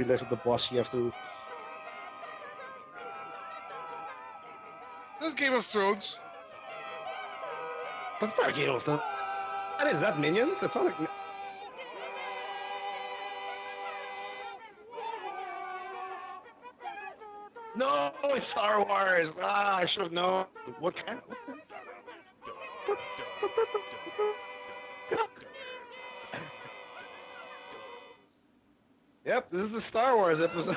realize that the boss you have to. That's Game of Thrones. That's not Game of Thrones. That is that Minions? It's not like. No, it's Star Wars. Ah, I should have known. What kind? Yep, this is a Star Wars episode.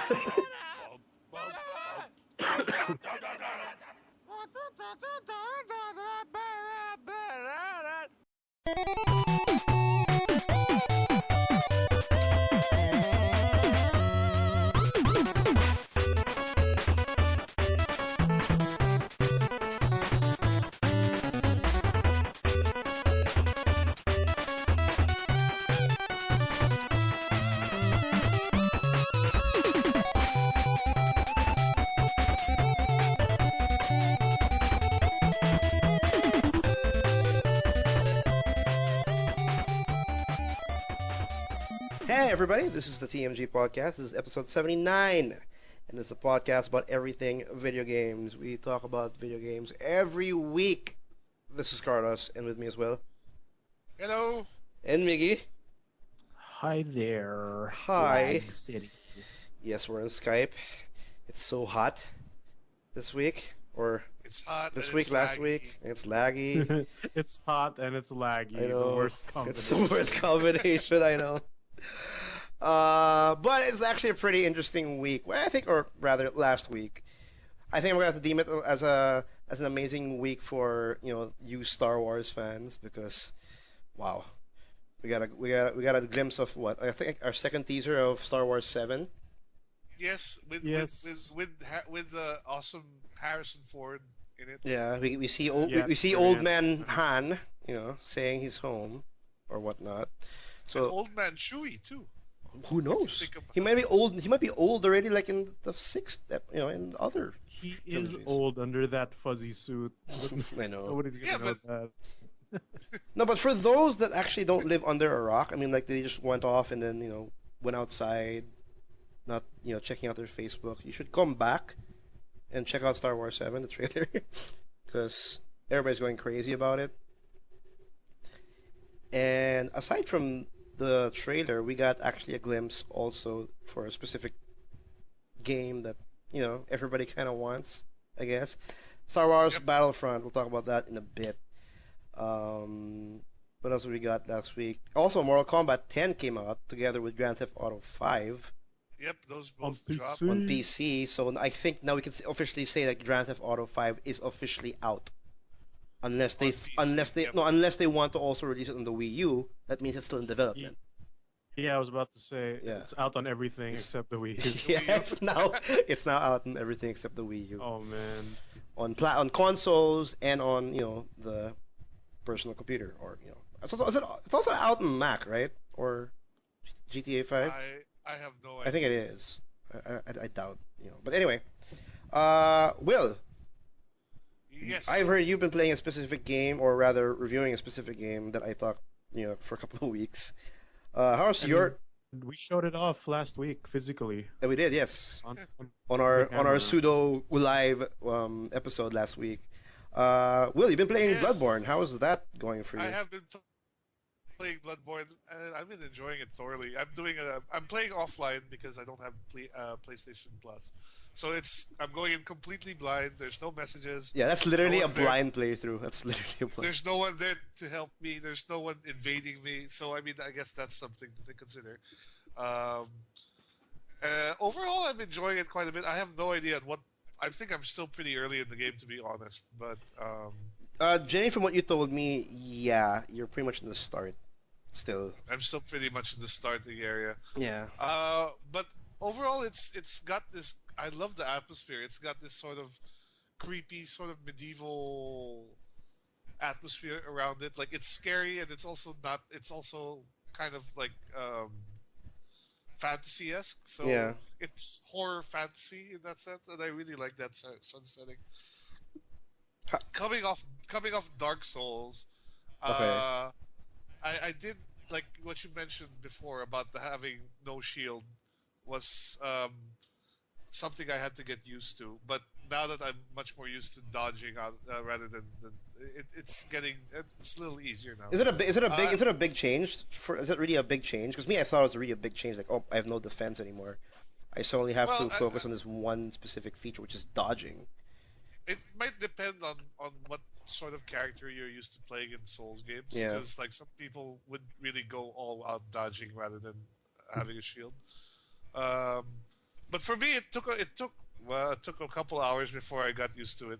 Hey everybody, this is the TMG podcast. This is episode 79, and it's a podcast about everything video games. We talk about video games every week. This is Carlos, and with me as well. Hello. And Miggy. Hi there. Hi. Lag City. Yes, we're on Skype. It's so hot this week, or It's hot. this and week, it's last laggy. week. It's laggy. It's hot and it's laggy. I know. The worst It's combination. the worst combination, I know. But it's actually a pretty interesting week. Well, I think, or rather, last week. I think we're going to have to deem it as an amazing week for you Star Wars fans because, wow, we got a glimpse of what I think our second teaser of Star Wars 7. Yes, with awesome Harrison Ford in it. Yeah, we see old Yeah, we see brilliant. old man Han, saying he's home or whatnot. And So Old Man Chewie too. who knows? think about He might be old. He might be old already, like in the sixth, in other. He is Trilogies. old under that fuzzy suit. I know. Nobody's gonna Yeah, know but- that. No, but for those that actually don't live under a rock, I mean, like they just went off and then went outside, not checking out their Facebook. You should come back and check out Star Wars 7, the trailer, because everybody's going crazy about it. And aside from the trailer, we got actually a glimpse also for a specific game that everybody kind of wants, I guess. Star Wars Yep. Battlefront. We'll talk about that in a bit. What else we got last week? Also, Mortal Kombat 10 came out together with Grand Theft Auto 5 Yep, those On both dropped. PC. on PC. So I think now we can officially say that Grand Theft Auto 5 is officially out. Unless they, On PC, yep. unless they want to also release it on the Wii U, that means it's still in development. Yeah, I was about to say Yeah. it's out on everything except the Wii. U. Yeah, it's now out on everything except the Wii U. Oh man. On consoles and on the personal computer or it's also out on Mac, right? Or GTA 5? I have no I idea. think it is. I doubt, But anyway, Will, Yes. I've heard you've been playing a specific game, or rather reviewing a specific game that I thought, for a couple of weeks. How's I your? We showed it off last week physically. We did, yes, On, on our camera. pseudo live episode last week. Will, you've been playing Yes. Bloodborne. How is that going for you? I have been playing Bloodborne, and I've been enjoying it thoroughly. I'm playing offline because I don't have PlayStation Plus, so I'm going in completely blind. There's no messages. Yeah, that's literally No a one's there. blind playthrough. That's literally a blind. There's no one there to help me. There's no one invading me. So I mean, I guess that's something to consider. Overall, I'm enjoying it quite a bit. I have no idea what. I think I'm still pretty early in the game, to be honest. But Jenny, from what you told me, yeah, you're pretty much in the start still. I'm still pretty much in the starting area. Yeah. But overall, it's got this. I love the atmosphere. It's got this sort of creepy, sort of medieval atmosphere around it. Like it's scary, and it's also not. It's also kind of like fantasy-esque. So Yeah. it's horror fantasy in that sense, and I really like that sort of setting. Ha- Coming off Dark Souls, Okay. I did like what you mentioned before about the having no shield. was something I had to get used to. But now that I'm much more used to dodging out rather than it's a little easier now. Is it a big change for is it really a big change? Because me, I thought it was really a big change. Like, oh, I have no defense anymore. I solely have Well, to focus on this one specific feature, which is dodging. it might depend on what sort of character you're used to playing in Souls games. Yeah. Because like some people would really go all out dodging rather than having a shield. Um, but for me, it took a couple hours before I got used to it.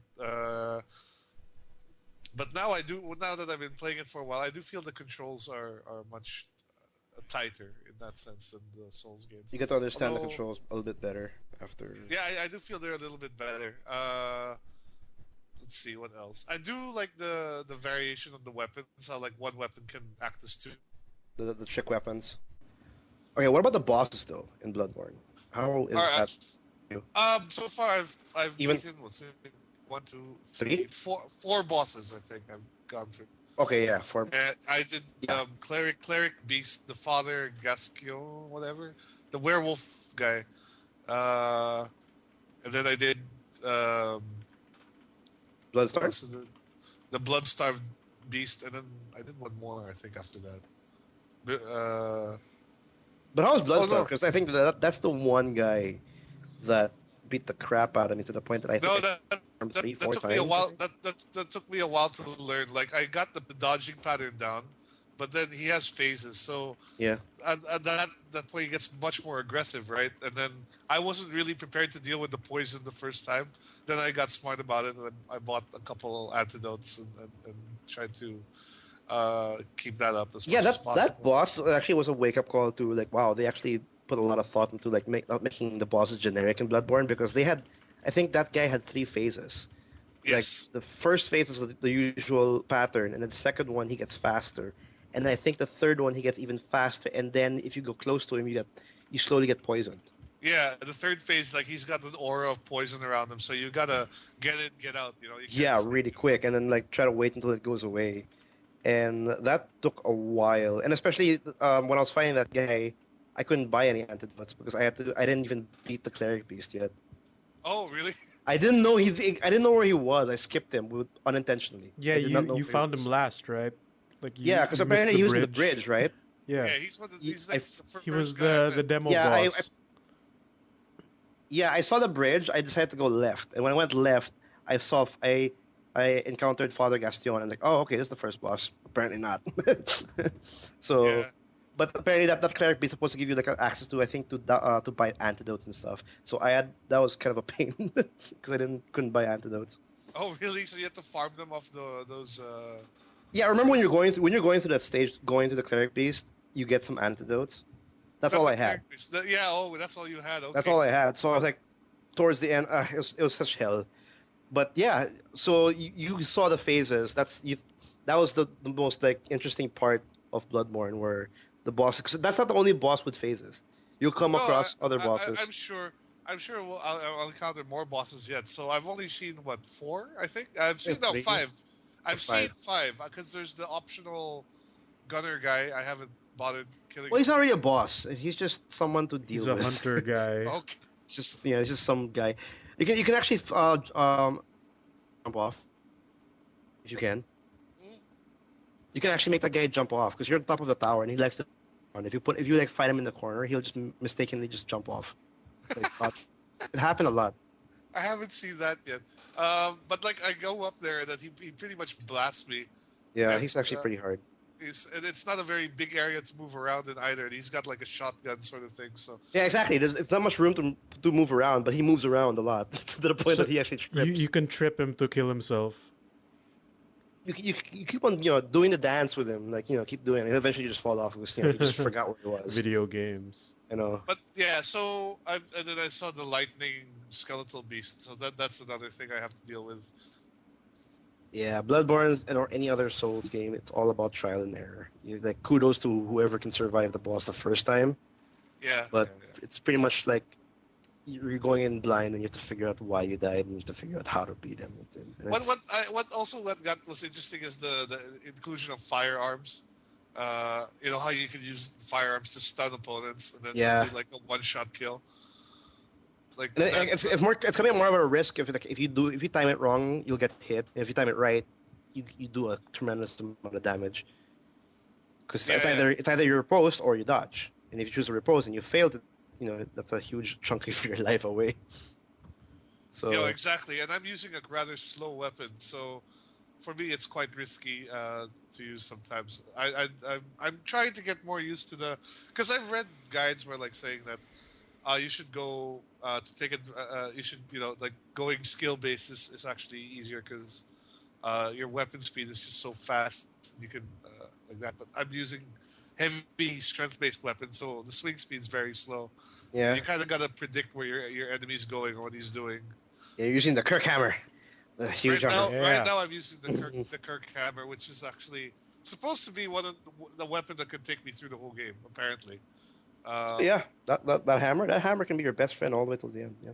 But now I do. Now that I've been playing it for a while, I do feel the controls are much tighter in that sense than the Souls games. You get to understand the Although, controls a little bit better after. yeah, I do feel they're a little bit better. Let's see what else. I do like the variation of the weapons. How like one weapon can act as two. The trick weapons. Okay, what about the bosses though in Bloodborne? How is All right. that? So far I've Even beaten what's it? One, two, three? three, four bosses. I think I've gone through. Okay, yeah, for And I did Yeah. cleric beast, the father Gasquion, whatever, the werewolf guy. And then I did Bloodstar. also the blood-starved beast, and then I did one more. I think after that. But how is Oh Bloodstar? no, Because I think that's the one guy that beat the crap out of me to the point that I think no, I farmed three, that four took me a times. I while. think. That took me a while to learn. Like I got the dodging pattern down, but then he has phases. So Yeah. at that point he gets much more aggressive, right? And then I wasn't really prepared to deal with the poison the first time. Then I got smart about it, and I bought a couple antidotes and tried to keep that up as Yeah, much as that possible. boss actually was a wake up call to like, wow, they actually put a lot of thought into like not making the bosses generic in Bloodborne because they had, I think that guy had three phases. Like Yes. the first phase is the usual pattern, and then the second one he gets faster, and I think the third one he gets even faster, and then if you go close to him, you slowly get poisoned. Yeah, the third phase, like he's got an aura of poison around him, so you gotta get in, get out. You know, you can't Yeah, stay. really quick, and then like try to wait until it goes away, and that took a while. And especially when I was fighting that guy, I couldn't buy any antidotes because I didn't even beat the cleric beast yet. Oh, really? I didn't know where he was. I skipped him unintentionally. Yeah, I did not know you where he found him was. last, right? Like Yeah, because you missed apparently the he was in the bridge. bridge, right? Yeah, Yeah, He, he's I, like f- the he first was guy I met. the demo yeah, boss. I saw the bridge. I decided to go left, and when I went left, I encountered Father Gaston, and like, oh, okay, this is the first boss. Apparently not. So, Yeah. but apparently that cleric be supposed to give you like access to, I think, to buy antidotes and stuff. So that was kind of a pain because I didn't couldn't buy antidotes. Oh, really? So you have to farm them off those. Yeah, I remember when Those you're going through that stage, going to the cleric beast, you get some antidotes. That's not all the I had. characters. Yeah. Oh, that's all you had. That's Okay. all I had. So I was like, towards the end, it was such hell. But yeah, so you saw the phases. That was the most like interesting part of Bloodborne, where the boss. 'Cause that's not the only boss with phases. You'll come No, across other bosses. I'm sure. I'm sure I'll encounter more bosses yet. So I've only seen what, four? I think I've Yeah, seen no three five. or I've seen five. five because there's the optional gunner guy. I haven't bothered killing Well, him he's not yet. really a boss. He's just someone to He's deal a with. hunter guy. Okay. It's just it's just some guy. You can actually jump off if you can. Mm. You can actually make that guy jump off because you're on top of the tower and he likes to. And if you like fight him in the corner, he'll just mistakenly just jump off. Like, it happened a lot. I haven't seen that yet. But like I go up there that he pretty much blasts me, Yeah, and he's actually pretty hard. it's not a very big area to move around in either. And he's got like a shotgun sort of thing. So Yeah, exactly. It's not much room to move around, but he moves around a lot to the point So that he actually you trips. can trip him to kill himself. You keep on doing the dance with him, like keep doing it. And eventually you just fall off because he just forgot where he was. Video games. You know. But yeah, so and then I saw the lightning skeletal beast. So that's another thing I have to deal with. Yeah, Bloodborne or any other Souls game, it's all about trial and error. Like kudos to whoever can survive the boss the first time, Yeah, but yeah, yeah. it's pretty much like you're going in blind and you have to figure out why you died and you have to figure out how to beat him. And What also what got was interesting is the inclusion of firearms. You know how you can use firearms to stun opponents and then Yeah. do like a one-shot kill. Like And that. it's gonna be more of a risk if you time it wrong, you'll get hit. If you time it right, you do a tremendous amount of damage. Because Yeah, yeah. it's either you riposte or you dodge. And if you choose to riposte and you fail to, that's a huge chunk of your life away. So Exactly. And I'm using a rather slow weapon, so for me it's quite risky to use sometimes. I'm trying to get more used to because I've read guides where like saying that you should go to take it. You should like going skill basis is actually easier because your weapon speed is just so fast. You can like that. But I'm using heavy strength based weapons, so the swing speed is very slow. yeah, You kind of gotta predict where your enemy's going or what he's doing. you're using the Kirk hammer, the huge armor. Right Yeah. now, I'm using the Kirk hammer, which is actually supposed to be one of the weapon that can take me through the whole game. Apparently, um, Yeah, that hammer can be your best friend all the way till the end. Yeah.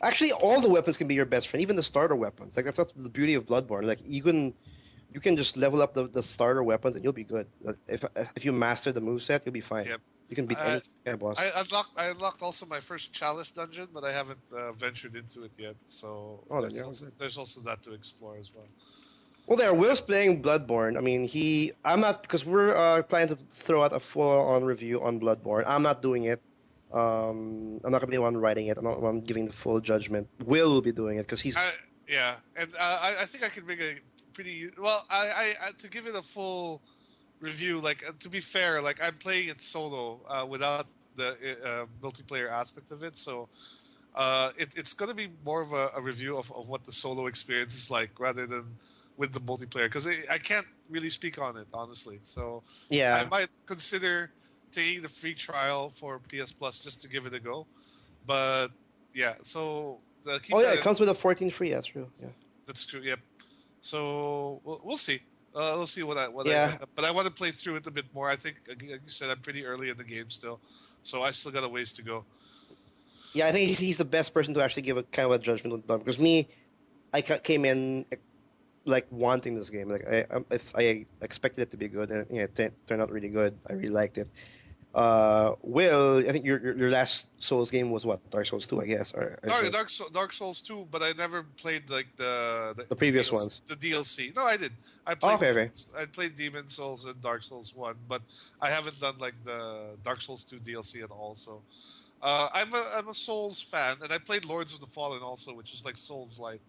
Actually, all the weapons can be your best friend, even the starter weapons. Like that's the beauty of Bloodborne. Like you can just level up the starter weapons and you'll be good. Like, if you master the moveset, you'll be fine. yeah. You can beat any kind of boss. I unlocked also my first chalice dungeon, but I haven't ventured into it yet. So Oh, then you're all good. there's also that to explore as well. Well, there, Will's playing Bloodborne. I mean, I'm not, because we're planning to throw out a full-on review on Bloodborne. I'm not doing it. I'm not gonna be the one writing it. I'm not the one giving the full judgment. Will be doing it because he's. Yeah, and I think I can bring a pretty well. I to give it a full review. Like to be fair, like I'm playing it solo without the multiplayer aspect of it. So it's going to be more of a review of what the solo experience is like rather than with the multiplayer because I can't really speak on it honestly. So I Yeah. might consider taking the free trial for PS Plus just to give it a go. But yeah, so keep Oh yeah, that. it comes with a 14 free. That's true. Yeah. That's true. Yep. So we'll see. We'll see what I Yeah. end up. But I want to play through it a bit more. I think, like you said, I'm pretty early in the game still, so I still got a ways to go. Yeah, I think he's the best person to actually give a kind of a judgment on Bloodborne because me, came in like wanting this game. Like I expected it to be good, and yeah, it turned out really good. I really liked it. Will, I think your last Souls game was what? Dark Souls 2, I guess, or is it Dark Souls 2, but I never played like the previous DLC, ones? the DLC. No, I did. I Oh, played okay, okay. I played Demon Souls and Dark Souls 1, but I haven't done like the Dark Souls 2 DLC at all. So I'm a Souls fan, and I played Lords of the Fallen also, which is like Souls light.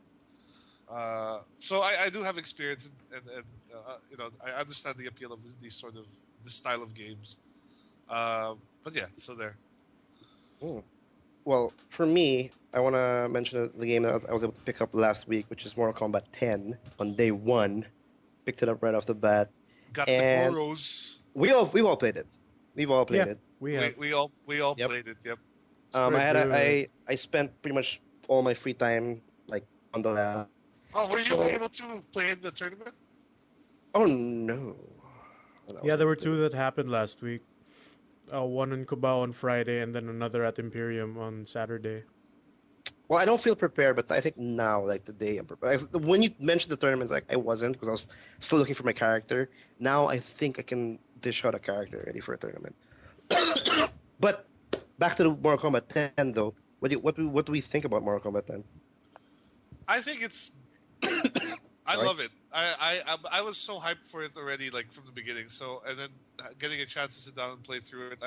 So I do have experience, and I understand the appeal of these sort of this style of games. But yeah, so there. Hmm. Well, for me, I want to mention the game that I was able to pick up last week, which is Mortal Kombat 10 on day one. Picked it up right off the bat, Got the and Goros. we've all played it. We've all played Yeah, it. we have. We all Yep. played it. Yep. It's pretty good. I spent pretty much all my free time like on the lab. Oh, were you So, able to play in the tournament? oh no. What else Yeah, there did I were do? two that happened last week. One in Cubao on Friday, and then another at Imperium on Saturday. Well, I don't feel prepared, but I think now, like today, I'm prepared. When you mentioned the tournaments, like I wasn't because I was still looking for my character. Now I think I can dish out a character ready for a tournament. But back to the Mortal Kombat 10, though. What do we think about Mortal Kombat 10? I think it's. I Sorry. love it. I was so hyped for it already, like from the beginning. So and then getting a chance to sit down and play through it.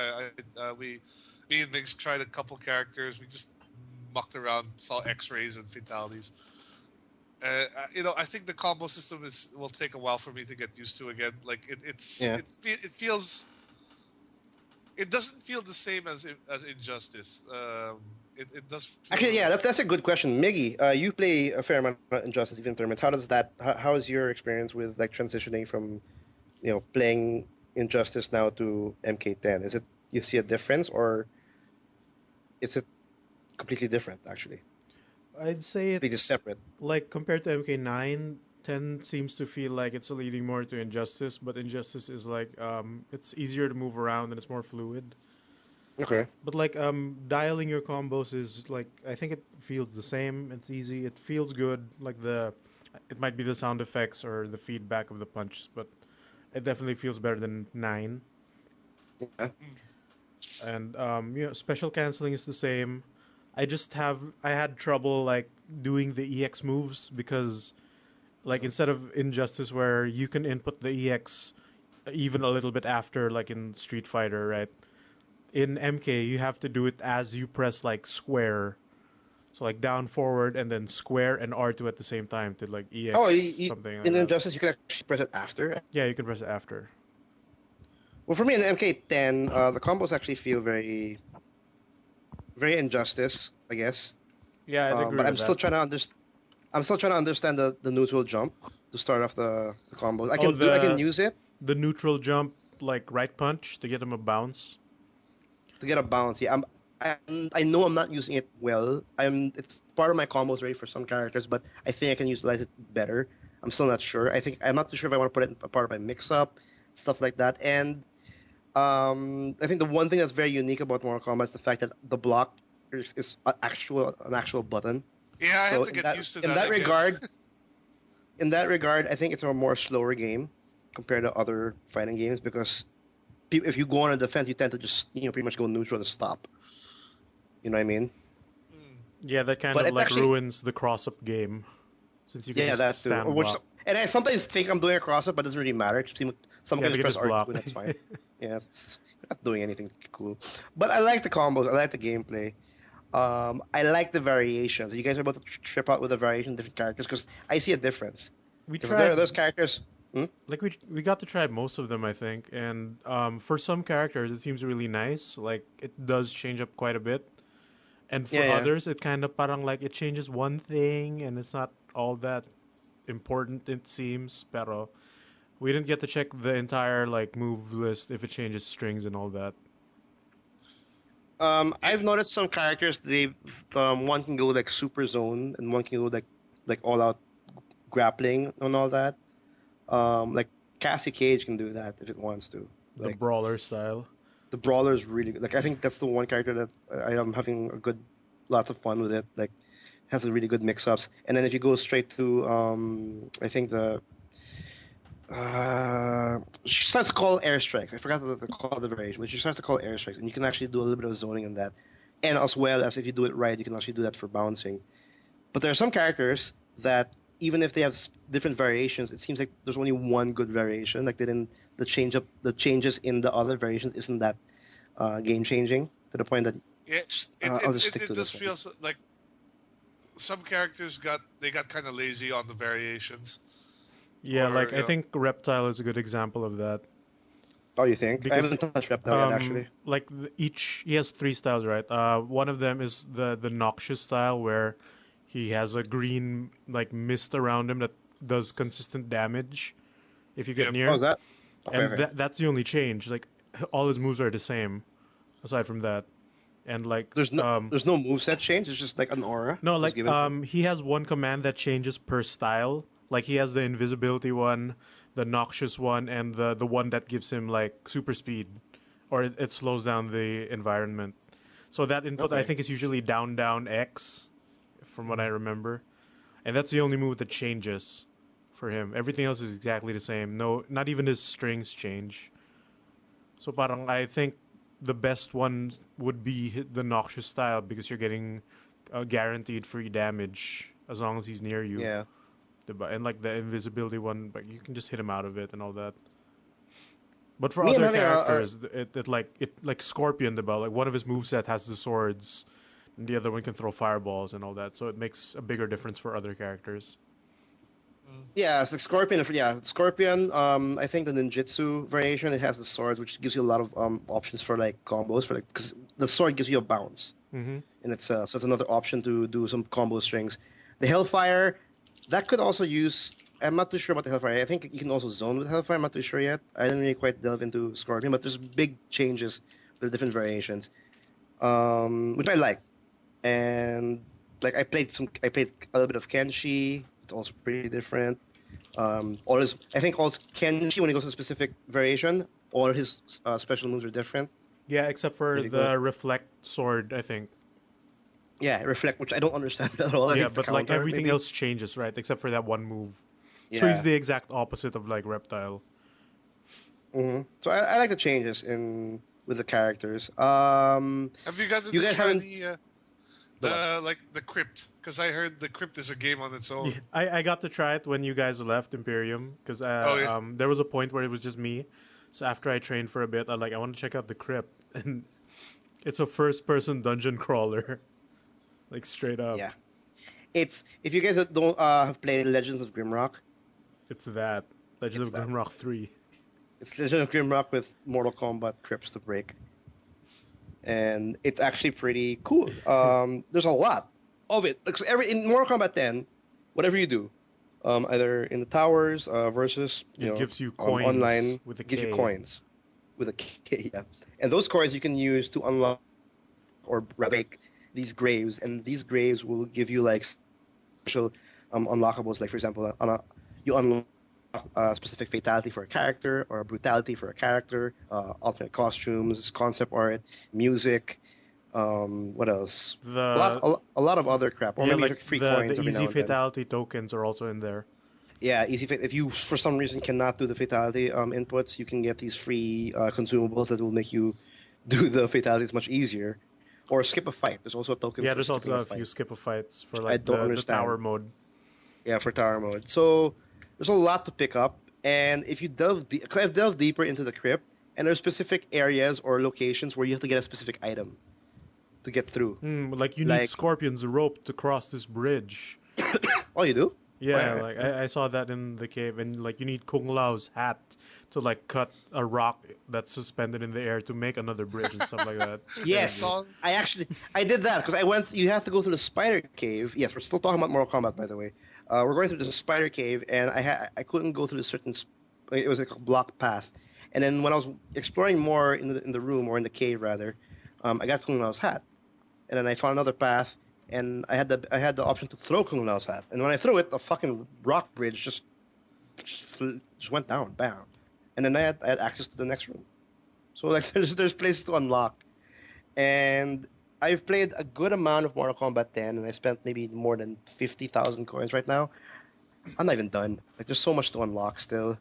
Me and Mix tried a couple characters. We just mucked around, saw X-rays and fatalities. I think the combo system will take a while for me to get used to again. Like Yeah. it feels. It doesn't feel the same as Injustice. It does feel Actually, yeah, that's a good question, Miggy. You play a fair amount of Injustice even tournaments. How does that? How is your experience with like transitioning from playing Injustice now to MK10? Is it you see a difference or is it completely different actually? I'd say Completely it's separate. like compared to MK9, 10 seems to feel like it's leading more to Injustice, but Injustice is like it's easier to move around and it's more fluid. Okay. But like dialing your combos is like I think it feels the same. It's easy. It feels good. Like it might be the sound effects or the feedback of the punches, but It definitely feels better than 9. Yeah. Mm. And special canceling is the same. I had trouble like doing the EX moves because like Mhm. instead of Injustice where you can input the EX even a little bit after like in Street Fighter, right? In MK you have to do it as you press like square. So like down forward and then square and R2 at the same time to like Oh, EX something like in that. Injustice, you can actually press it after. Yeah, you can press it after. Well, for me in MK10, the combos actually feel very Injustice, I guess. Yeah, I'd agree But with that. I'm still trying to understand the neutral jump to start off the combos. Oh, I can use it the neutral jump like right punch to get him a bounce. to get a bounce. Yeah, I know I'm not using it well. It's part of my combos already for some characters, but I think I can utilize it better. I'm still not sure. I'm not too sure if I want to put it in a part of my mix up, stuff like that. And I think the one thing that's very unique about Mortal Kombat is the fact that the block is an actual button. Yeah, I had So to get used to in that that again. regard, I think it's a more slower game compared to other fighting games because if you go on a defense, you tend to just pretty much go neutral to stop. You know what I mean? Mm. Yeah, that kind But of it's like actually ruins the cross-up game since you can yeah, just that too. stand block. And I sometimes think I'm doing a cross up, but it doesn't really matter. Some Yeah, can they just can press just R2 block. and that's fine. Yeah, it's not doing anything cool. But I like the combos. I like the gameplay. I like the variations. You guys are about to trip out with the variation of different characters because I see a difference. We Because there tried are those characters. Hmm? like we got to try most of them, I think, and for some characters it seems really nice. Like it does change up quite a bit, and Yeah, for yeah. others it kind of parang like it changes one thing and it's not all that important it seems. Pero we didn't get to check the entire like move list if it changes strings and all that. Yeah. I've noticed some characters one can go like super zone and one can go like all out grappling and all that. Like Cassie Cage can do that if it wants to. The Like brawler style. the brawler is really good. Like I think that's the one character that I am having lots of fun with it. Like has a really good mix-ups. And then if you go straight to I think she starts to call airstrikes. I forgot the call the variation, but she starts to call airstrikes, and you can actually do a little bit of zoning in that. And as well as if you do it right, you can actually do that for bouncing. But there are some characters that even if they have different variations, it seems like there's only one good variation. Like they didn't the changes in the other variations isn't that game changing to the point that Yeah, I'll just stick it to this just one. feels like some characters got kind of lazy on the variations, Yeah, or like I think Reptile is a good example of that Oh, you think? I because haven't touched Reptile yet, actually. like each he has three styles, right? One of them is the noxious style where he has a green like mist around him that does consistent damage if you get yep. Oh, near, is that? Okay, and okay. that's the only change. Like all his moves are the same aside from that, and like There's no moveset change. It's just like an aura no, that's like given to him. he has one command that changes per style. Like he has the invisibility one, the noxious one, and the one that gives him like super speed, or it slows down the environment. So that input I Okay. think is usually down down X, from what I Mhm. remember, and that's the only move that changes for him. Everything else is exactly the same. No, not even his strings change. So parang I think the best one would be the noxious style because you're getting guaranteed free damage as long as he's near you. Yeah. And like the invisibility one, like you can just hit him out of it and all that. But for Me, I'm other having characters, it like Scorpion, like one of his moveset has the swords, and the other one can throw fireballs and all that. So it makes a bigger difference for other characters. Mm. yeah, it's like Scorpion. Yeah, Scorpion. I think the ninjutsu variation it has the swords, which gives you a lot of options for like combos for like because the sword gives you a bounce Mm-hmm. in itself, so it's another option to do some combo strings. The Hellfire that could also use. I'm not too sure about the Hellfire. I think you can also zone with Hellfire. I'm not too sure yet. I didn't really quite delve into Scorpion, but there's big changes with different variations, which I like. And like I played a little bit of Kenshi. It's also pretty different. I think all Kenshi when he goes to a specific variation, all his special moves are different. Yeah, except for If he goes, the reflect sword, I think. yeah, reflect, which I don't understand at all. I think Yeah, it's the but like counter, everything maybe. else changes, right? Except for that one move. So he's Yeah, the exact opposite of like Reptile. So I like the changes in with the characters. Have you gotten You to guys try haven't the what? the crypt? Because I heard the crypt is a game on its Yeah, own. I got to try it when you guys left Imperium because Oh yeah. there was a point where it was just me. So after I trained for a bit, I want to check out the crypt, and it's a first-person dungeon crawler, like straight up. Yeah, it's if you guys don't have played Legends of Grimrock, It's that Legend it's of that. Grimrock 3. It's Legends of Grimrock with Mortal Kombat Crypts to break, and it's actually pretty cool. There's a lot of it. Like, so in Mortal Kombat 10, whatever you do, either in the towers versus It gives you coins online, with a gives you K. coins with a K. Yeah, and those coins you can use to unlock or break these graves, and these graves will give you like special unlockables. Like for example, you unlock a specific fatality for a character or a brutality for a character, alternate costumes, concept art, music. What else? The A lot of other crap, or Yeah, maybe like like free the coins every easy now and then. fatality tokens are also in there. Yeah, if you for some reason cannot do the fatality inputs, you can get these free consumables that will make you do the fatalities much easier, or skip a fight. There's also a token Yeah, for there's also skipping a a few fight, skip fights for which I like don't the tower understand. mode. Yeah, for tower mode. So there's a lot to pick up, and if you cause I've delved deeper into the crypt, and there's specific areas or locations where you have to get a specific item to get through. Like you need Like, Scorpion's rope to cross this bridge. oh, you do? Oh, Yeah, yeah, like yeah. I saw that in the cave, and like you need Kung Lao's hat to like cut a rock that's suspended in the air to make another bridge and stuff like that. It's There's a Yes, crazy. song. I did that because I went. You have to go through the spider cave. Yes, we're still talking about Mortal Kombat, by the way. We're going through the spider cave, and I couldn't go through a certain. It was like a blocked path, and then when I was exploring more in the room or in the cave rather, I got Kung Lao's hat, and then I found another path, and I had the option to throw Kung Lao's hat, and when I threw it, the fucking rock bridge just went down, bam, and then I had access to the next room. So like there's places to unlock, and I've played a good amount of Mortal Kombat 10, and I spent maybe more than 50,000 coins right now. I'm not even done. Like there's so much to unlock still.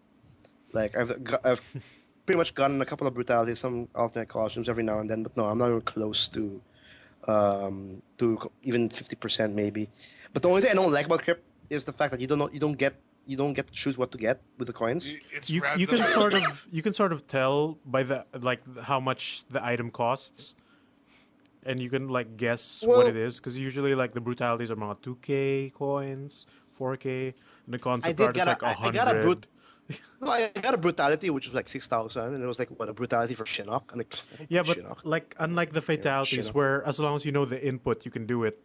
Like I've pretty much gotten a couple of brutalities, some alternate costumes every now and then, but no, I'm not even close to even 50% maybe. But the only thing I don't like about Crypt is the fact that you don't get to choose what to get with the coins. It's You random. can sort of tell by the like how much the item costs, and you can like guess what it Well, is because usually like the brutalities are about 2K coins, 4K, and the I concept did art is get like a I got a 100. no, I got a brutality which was like 6,000, and it was like what a brutality for Shinnok. I'm like, I don't Yeah, play but Shinnok. like unlike the Yeah, fatalities Shinnok. where as long as you know the input you can do it,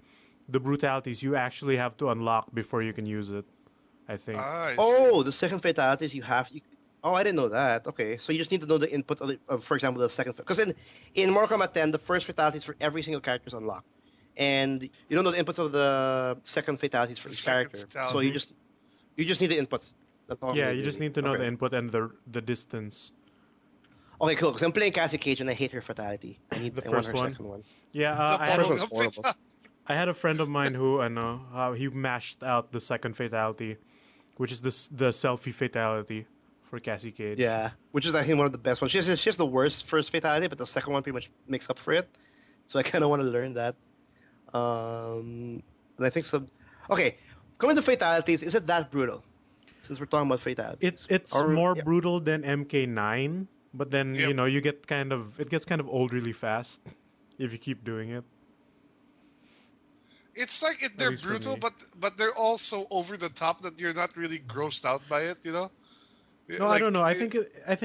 the brutalities you actually have to unlock before you can use it, I think. Ah, I see. Oh, the second fatalities oh, I didn't know that. Okay, so you just need to know the input of for example, the second. Because in Mortal Kombat 10, the first fatalities for every single character is unlocked, and you don't know the inputs of the second fatalities for The each second character. So fatality. Hmm. you just need the inputs. That's all you Yeah, need you just really. need to know the Okay. input and the distance. Okay, cool. Because I'm playing Cassie Cage and I hate her fatality. The I want first her one. second one. Yeah, The I The had first a one's bubblegum horrible. fatality. I had a friend of mine who I know how he mashed out the second fatality, which is the selfie fatality for Cassie Cage. Yeah, which is I think one of the best ones. She has the worst first fatality, but the second one pretty much makes up for it. So I kind of want to learn that. And I think some. Okay, coming to fatalities, is it that brutal? Since we're talking about fatalities, It's or more yeah, brutal than MK9, but then Yep. you know you get kind of it gets kind of old really fast if you keep doing it. It's like At they're least for brutal, me. but they're also over the top that you're not really grossed out by it. You know, No, I like don't know. I think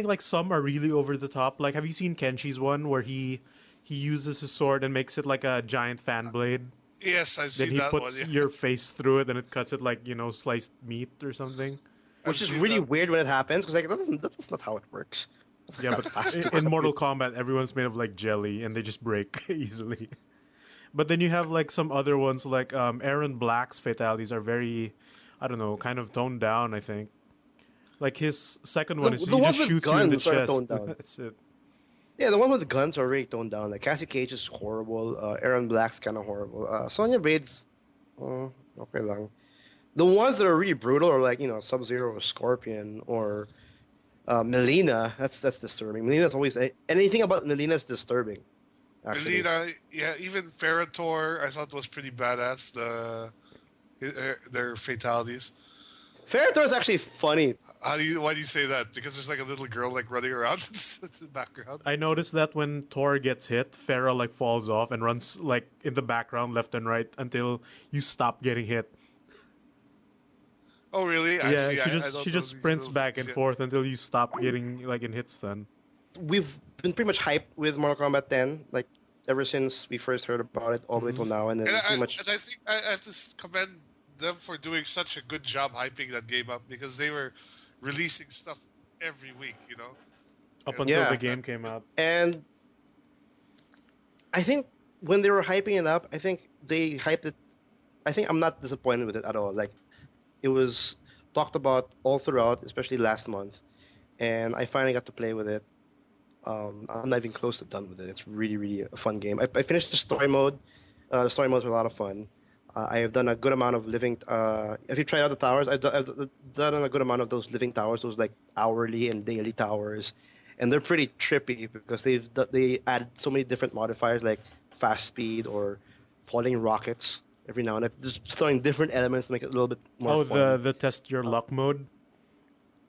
like some are really over the top. Like, have you seen Kenshi's one where he uses his sword and makes it like a giant fan blade? yes, I've Then seen he that one. puts Yeah, your face through it and it cuts it like sliced meat or something. I've which is seen really that. weird when it happens because like that's not how it works. That's Yeah, not but fast to in work Mortal with. Kombat, everyone's made of like jelly and they just break easily. But then you have like some other ones like Aaron Black's fatalities are very, I don't know, kind of toned down. I think like his second one is The he just ones with shoots you in the guns are chest. toned down. That's it. Yeah, the ones with the guns are really toned down. Like Cassie Cage is horrible. Aaron Black's kind of horrible. Sonya Blade's okay lang. The ones that are really brutal are like Sub Zero or Scorpion or Melina, that's disturbing. Melina's always anything about Melina is disturbing, actually. Melina, yeah, even Ferrator, I thought was pretty badass. Their fatalities. Ferrator is actually funny. Why do you say that? Because there's like a little girl like running around in the background. I noticed that when Thor gets hit, Farah like falls off and runs like in the background left and right until you stop getting hit. Oh really? I Yeah, see. I she don't know just these sprints little back things and yet. forth until you stop getting like in hit stun. We've been pretty much hyped with Mortal Kombat 10, like ever since we first heard about it, all the way till Hmm. now, and And then pretty much. I think I have to commend them for doing such a good job hyping that game up because they were releasing stuff every week, you know. Up And until the Yeah, game came out. and I think when they were hyping it up, I think they hyped it. I think I'm not disappointed with it at all. Like it was talked about all throughout, especially last month, and I finally got to play with it. I'm not even close to done with it. It's really, really a fun game. I finished the story mode. The story modes were a lot of fun. I have done a good amount of living. If you tried out the towers, I've done a good amount of those living towers, those like hourly and daily towers, and they're pretty trippy because they added so many different modifiers like fast speed or falling rockets every now and then, just throwing different elements to make it a little bit more Oh, fun. the test your Uh, luck mode.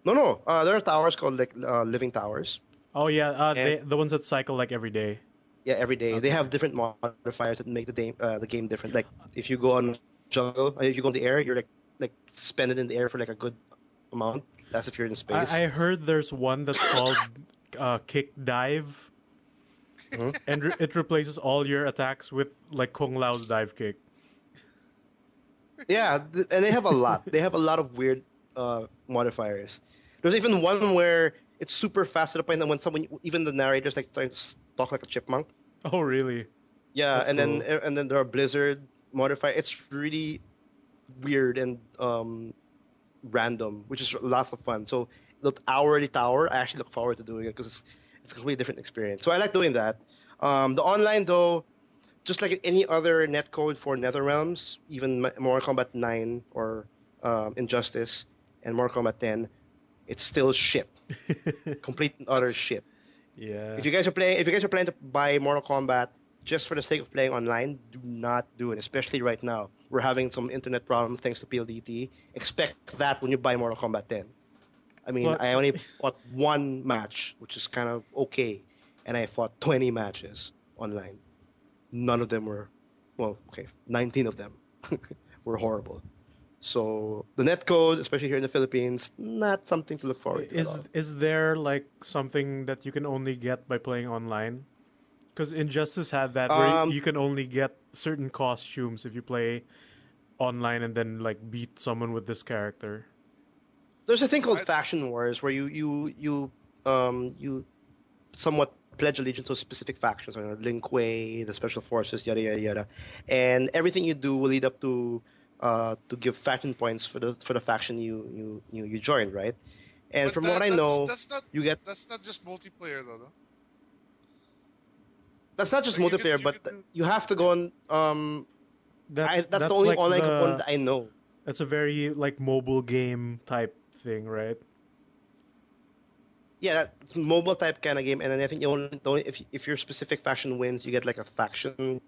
no, there are towers called like living towers. Oh yeah, And the ones that cycle like every day. yeah, every day they Okay. have different modifiers that make the game different. Like if you go on jungle, if you go in the air, you're like spend it in the air for like a good amount. That's if you're in space. I heard there's one that's called kick dive, Mhm. and it replaces all your attacks with like Kung Lao's dive kick. Yeah, and they have a lot. They have a lot of weird modifiers. There's even one where it's super fast to the point that when someone, even the narrator's like trying to talk like a chipmunk. Oh really? Yeah, That's cool. and then there are blizzard modifier. It's really weird and random, which is lots of fun. So the hourly tower, I actually look forward to doing it because it's a completely different experience. So I like doing that. The online though, just like any other netcode for NetherRealms, even Mortal Kombat 9 or Injustice and Mortal Kombat 10, it's still shit, complete and utter that's shit. Yeah. If you guys are planning to buy Mortal Kombat just for the sake of playing online, do not do it. Especially right now, we're having some internet problems thanks to PLDT. Expect that when you buy Mortal Kombat 10. I mean, But I only fought one match, which is kind of okay, and I fought 20 matches online. None of them were, well, okay, 19 of them were horrible. So the netcode, especially here in the Philippines, not something to look forward to at all. is there like something that you can only get by playing online? Because Injustice had that where Um, you can only get certain costumes if you play online and then like beat someone with this character. there's a thing called I faction wars where you somewhat pledge allegiance to specific factions, Lin Kuei, the special forces, yada yada yada, and everything you do will lead up to give faction points for the faction you joined, right? And but from what I know, that's not you get just multiplayer though, no? that's not just Like multiplayer, you but can do you have to yeah. go on. That's the That's only like online component the that I know. that's a very like mobile game type thing, right? Yeah, that's mobile type kind of game, and then I think the only if your specific faction wins, you get like a faction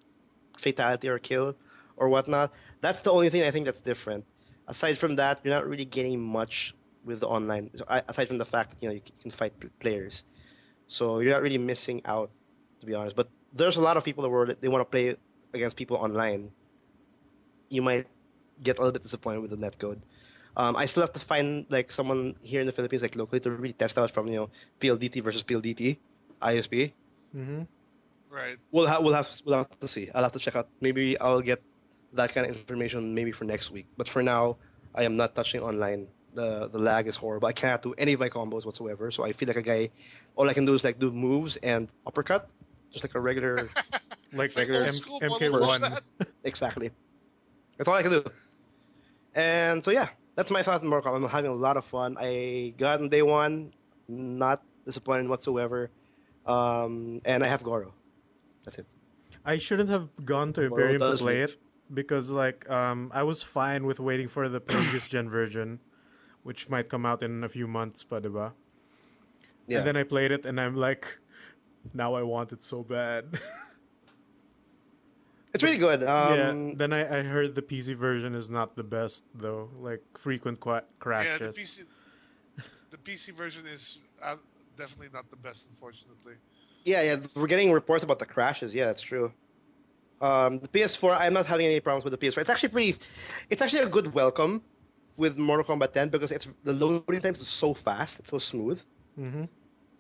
fatality or kill or whatnot. That's the only thing I think that's different. Aside from that, you're not really getting much with the online. So aside from the fact that you can fight players, so you're not really missing out, to be honest. But there's a lot of people that they want to play against people online. You might get a little bit disappointed with the netcode. I still have to find like someone here in the Philippines, like locally, to really test out from PLDT versus PLDT, ISP. Mm-hmm. Right. We'll have to see. I'll have to check out. Maybe I'll get that kind of information maybe for next week. But for now, I am not touching online. The lag is horrible. I cannot do any of my combos whatsoever. So I feel like a guy. All I can do is like do moves and uppercut, just like a regular Like It's like regular old school first. MK1. Battlefield. Exactly. That's all I can do. And so yeah, that's my thoughts on Mortal Kombat. I'm having a lot of fun. I got on day one, not disappointed whatsoever. And I have Goro. That's it. I shouldn't have gone to Goro Imperium to does play it live. because like I was fine with waiting for the previous gen version, which might come out in a few months, pa, diba? And Yeah. then I played it, and I'm like, now I want it so bad. It's But really good. yeah, then I heard the PC version is not the best though, like frequent Yeah, crashes. the PC version is definitely not the best, unfortunately. Yeah, yeah, we're getting reports about the crashes. Yeah, that's true. The PS4, I'm not having any problems with the PS4. It's actually a good welcome with Mortal Kombat 10 because the loading times is so fast, it's so smooth. Mm-hmm.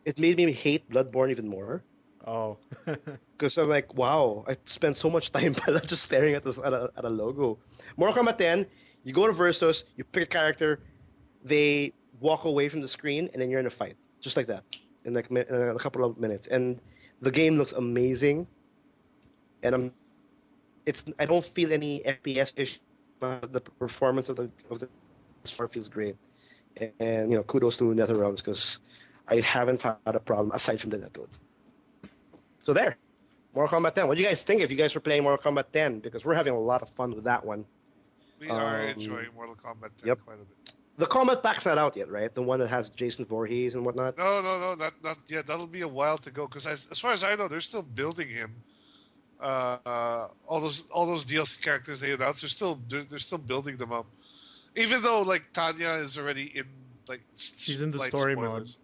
It made me hate Bloodborne even more Oh. because I'm like, wow, I spent so much time just staring at at a logo. Mortal Kombat 10, you go to Versus, you pick a character, they walk away from the screen, and then you're in a fight, just like that, in like a couple of minutes, and the game looks amazing. And I don't feel any FPS issue. The performance of the PS4 feels great, and kudos to NetherRealms because I haven't had a problem aside from the netload. So there, Mortal Kombat 10. What do you guys think if you guys were playing Mortal Kombat 10? Because we're having a lot of fun with that one. We are Um, enjoying Mortal Kombat 10 yep. quite a bit. The Combat Pack's not out yet, right? The one that has Jason Voorhees and whatnot. No, not yet. That'll be a while to go because as far as I know, they're still building him. All those DLC characters they announced, they're still building them up. Even though like Tanya is already in like She's in the light story mode. spoilers.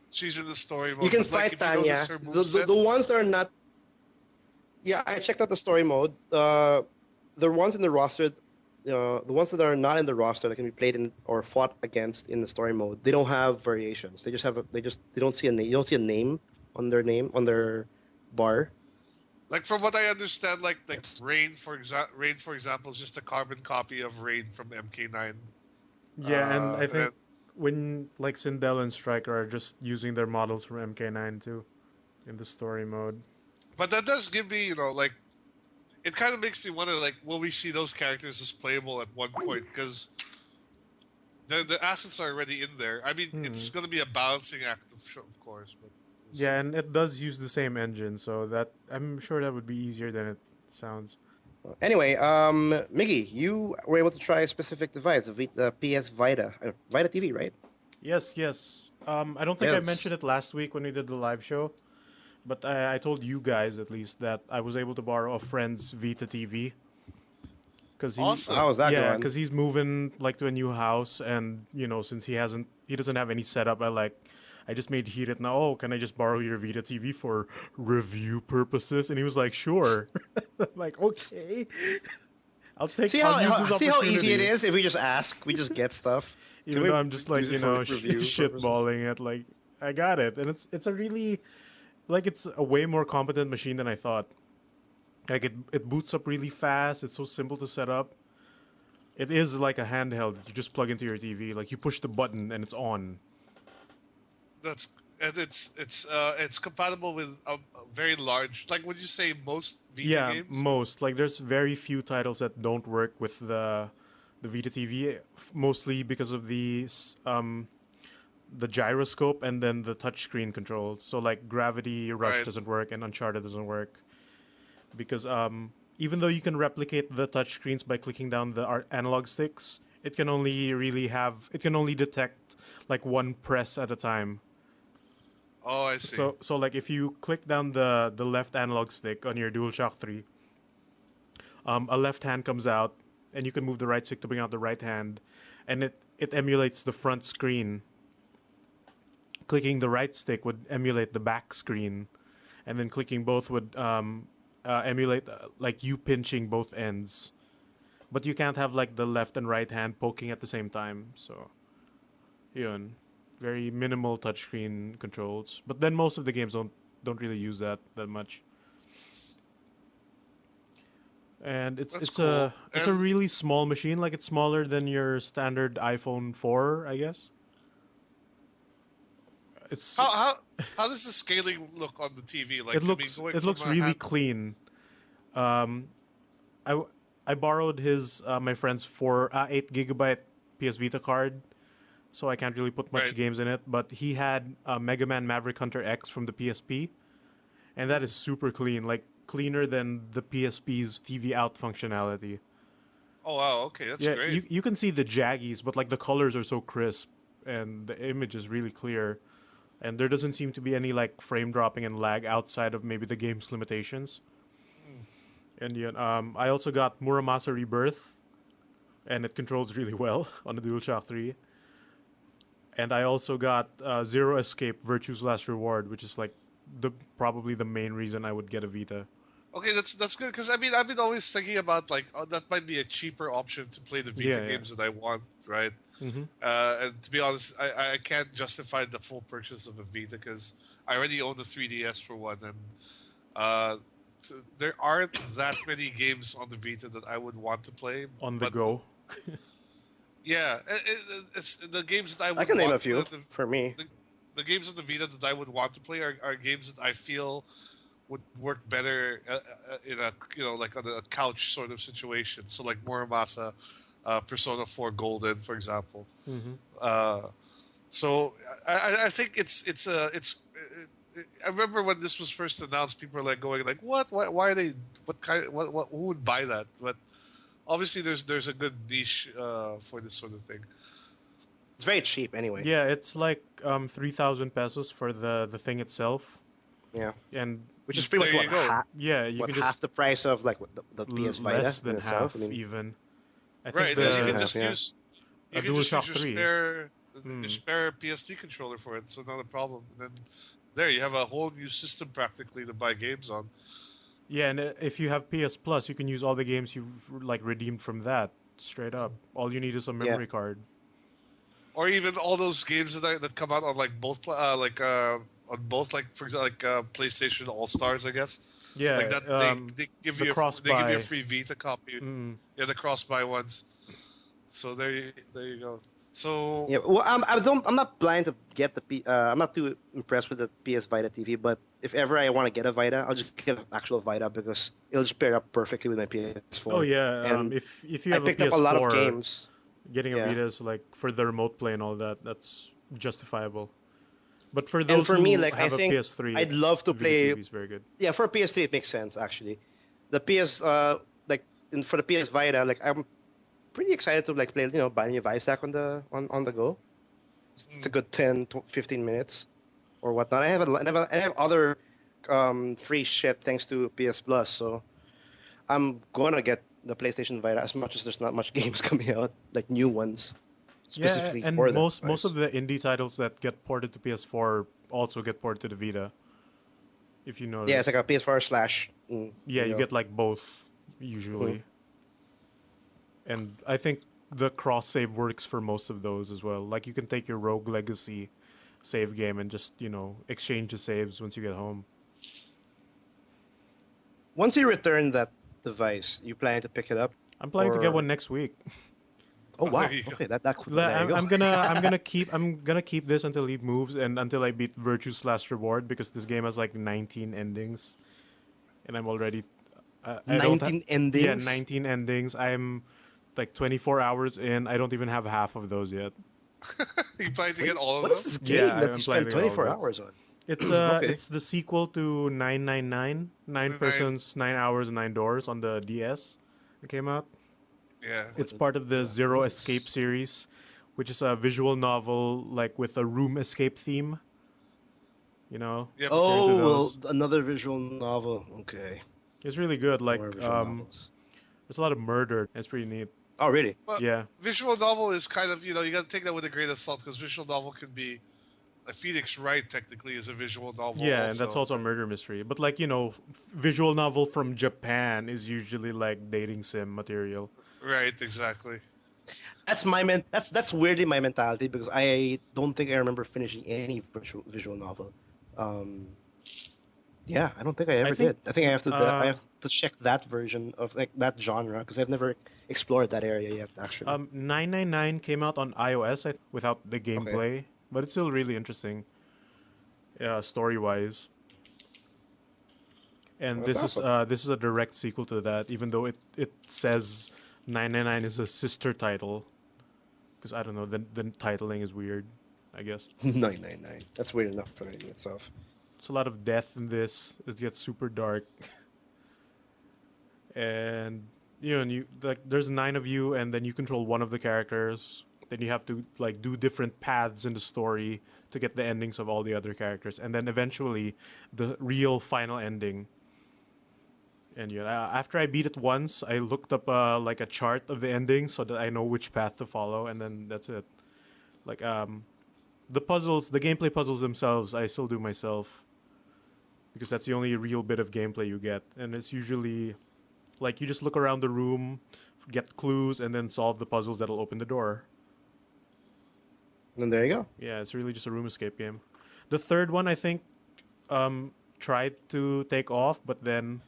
She's in the story mode. You can But like fight if you notice Tanya. her The moveset, ones that are not. Yeah, I checked out the story mode. The ones in the roster, the ones that are not in the roster that can be played in or fought against in the story mode, they don't have variations. They just have they don't see a name. You don't see a name on their bar. like from what I understand, like Rain for example is just a carbon copy of Rain from MK9. Yeah, and I And then, think when like Sindel and Striker are just using their models from MK9 too in the story mode. but that does give me like it kind of makes me wonder like will we see those characters as playable at one point because the assets are already in there. I mean, Hmm. it's going to be a balancing act, of course, but we'll see. Yeah, and it does use the same engine, so that I'm sure that would be easier than it sounds. Anyway, Miggy, you were able to try a specific device, the PS Vita, Vita TV, right? Yes, yes. I don't think I Yes. mentioned it last week when we did the live show, but I told you guys at least that I was able to borrow a friend's Vita TV because Awesome. How's that yeah, going? because he's moving like to a new house, and since he doesn't have any setup, I just made Hirit now. Oh, can I just borrow your Vita TV for review purposes? And he was like, sure. I'm like, okay, I'll use this See how easy it opportunity. is if we just ask, we just get stuff. Can Even we though I'm just like use it for review purposes? shitballing it, like I got it, and it's a really like it's a way more competent machine than I thought. Like it boots up really fast. It's so simple to set up. It is like a handheld that you just plug into your TV. Like you push the button and it's on. That's and it's compatible with a very large. Like would you say most Vita Yeah, games? most like there's very few titles that don't work with the Vita TV, mostly because of the gyroscope and then the touchscreen controls. So like Gravity Rush Right. doesn't work and Uncharted doesn't work because even though you can replicate the touchscreens by clicking down the analog sticks, it can only detect like one press at a time. Oh, I see. So like if you click down the left analog stick on your DualShock 3, a left hand comes out and you can move the right stick to bring out the right hand, and it emulates the front screen. Clicking the right stick would emulate the back screen, and then clicking both would emulate like you pinching both ends. But you can't have like the left and right hand poking at the same time. So, yun, very minimal touchscreen controls. But then most of the games don't really use that much. And That's cool. it's a And really small machine. Like it's smaller than your standard iPhone 4, I guess. It's how how how does the scaling look on the TV? Like, I mean, going it from looks a really hand. clean. Um, I I borrowed his my friend's 8 GB PS Vita card, so I can't really put much Right. games in it. But he had Mega Man Maverick Hunter X from the PSP, and that Hmm. is super clean, like cleaner than the PSP's TV out functionality. Oh wow. Okay, that's Yeah, great. you can see the jaggies, but like the colors are so crisp and the image is really clear. and there doesn't seem to be any like frame dropping and lag outside of maybe the game's limitations. Mm. And yeah, I also got Muramasa Rebirth, and it controls really well on the DualShock 3. And I also got Zero Escape Virtue's Last Reward, which is like the probably the main reason I would get a Vita. Okay, that's good because I mean I've been always thinking about like that might be a cheaper option to play the Vita Yeah, yeah. games that I want, right? hmm And to be honest, I can't justify the full purchase of a Vita because I already own the 3DS for one, and there aren't that many games on the Vita that I would want to play. On the But go. yeah, it's the games that I I would can name want a to play. few for me. The games on the Vita that I would want to play are games that I feel would work better in a like on a couch sort of situation. So like Muramasa, Persona 4 Golden, for example. hmm Uh, so I think it's I remember when this was first announced, people were like going like, what? Why are they? What kind? What? Who would buy that? But obviously, there's a good niche for this sort of thing. It's very cheap anyway. Yeah, it's like 3,000 pesos for the thing itself, Yeah, and which is pretty There much you go. yeah, you what can half just the price of like what the PS Vita less than in itself. half I mean, even. I think Right? Less You than can the half, just yeah. use a you can just DualShock use 3. your Mm. spare PS3 controller for it, so not a problem. And then there you have a whole new system practically to buy games on. Yeah, and if you have PS Plus, you can use all the games you've like redeemed from that straight up. All you need is a Yeah. memory card. Or even all those games that come out on like both on both like for example like PlayStation All Stars, I guess. Yeah, Like that they give the you cross they give you a buy. free Vita copy. Mm. Yeah, the cross buy ones. So there you go. So Yeah, well, I'm not blind to get I'm not too impressed with the PS Vita TV, but if ever I want to get a Vita, I'll just get an actual Vita because it'll just pair up perfectly with my PS4. Oh yeah, And if you I have a picked up a lot of PS4, games. getting a Yeah, Vita is like for the remote play and all that. That's justifiable. But for and those for me, who like I have a think PS3, I'd love to Vita play. TV is very good. Yeah, for a PS3 it makes sense actually. The PS like for the PS Vita, like I'm pretty excited to like play Binding of Isaac on the go. It's a good 10 to 15 minutes or whatnot. I have other free shit thanks to PS Plus, so I'm gonna get the PlayStation Vita as much as there's not much games coming out, like new ones Yeah, specifically and for that most device. of the indie titles that get ported to PS4 also get ported to the Vita. If you Yeah, it's like notice, a PS4 slash. yeah, you know. get like both Mhm. usually, and I think the cross save works for most of those as well. Like you can take your Rogue Legacy save game and just exchange the saves once you get home. Once you return that device, you plan to pick it up, I'm planning to get or one next week. oh there wow, you go. okay, that Like, there you go. I'm gonna keep this until he moves and until I beat Virtue's Last Reward because this game has like 19 endings and I'm already I don't 19 yeah, endings. 19 endings. I'm like 24 hours in. I don't even have half of those yet. You planning to Wait, get all of what is them? this Yeah, game that you I'm planning spend to get all of 24 it. hours on? Okay. It's the sequel to 999, Nine Nine. Persons, 9 Hours, Nine Doors on the DS. It came out. Yeah. It's What part of the Zero what Escape is series, which is a visual novel like with a room escape theme. Yep. If you're into Oh, well, those, another visual novel. Okay. it's really good. More Like visual novels. there's a lot of murder. It's pretty neat. Oh, really? But Yeah, visual novel is kind of you got to take that with a grain of salt because visual novel can be a Phoenix Wright technically is a visual novel yeah, and that's also. also a murder mystery. But like visual novel from Japan is usually like dating sim material. Right. Exactly. That's weirdly my mentality because I don't think I remember finishing any visual novel. Um, yeah, I don't think I I ever think did. I think I uh, have to check that version of like that genre because I've never explored that area yet actually. 999 came out on iOS without the Okay. gameplay, but it's still really interesting, story wise. And Well, that's awesome. this is a direct sequel to that, even though it says 999 is a sister title, because I don't know, the titling is weird, I guess. 999. That's weird enough for it itself. It's a lot of death in this. It gets super dark, and and you like there's 9 of you, and then you control one of the characters. Then you have to like do different paths in the story to get the endings of all the other characters, and then eventually the real final ending. And yeah, after I beat it once, I looked up like a chart of the ending so that I know which path to follow, and then that's it. Like the puzzles, the gameplay puzzles themselves, I still do myself because that's the only real bit of gameplay you get, and it's usually like you just look around the room, get clues, and then solve the puzzles that'll open the door. And there you go. Yeah, it's really just a room escape game. The third one, I think, tried to take off, but then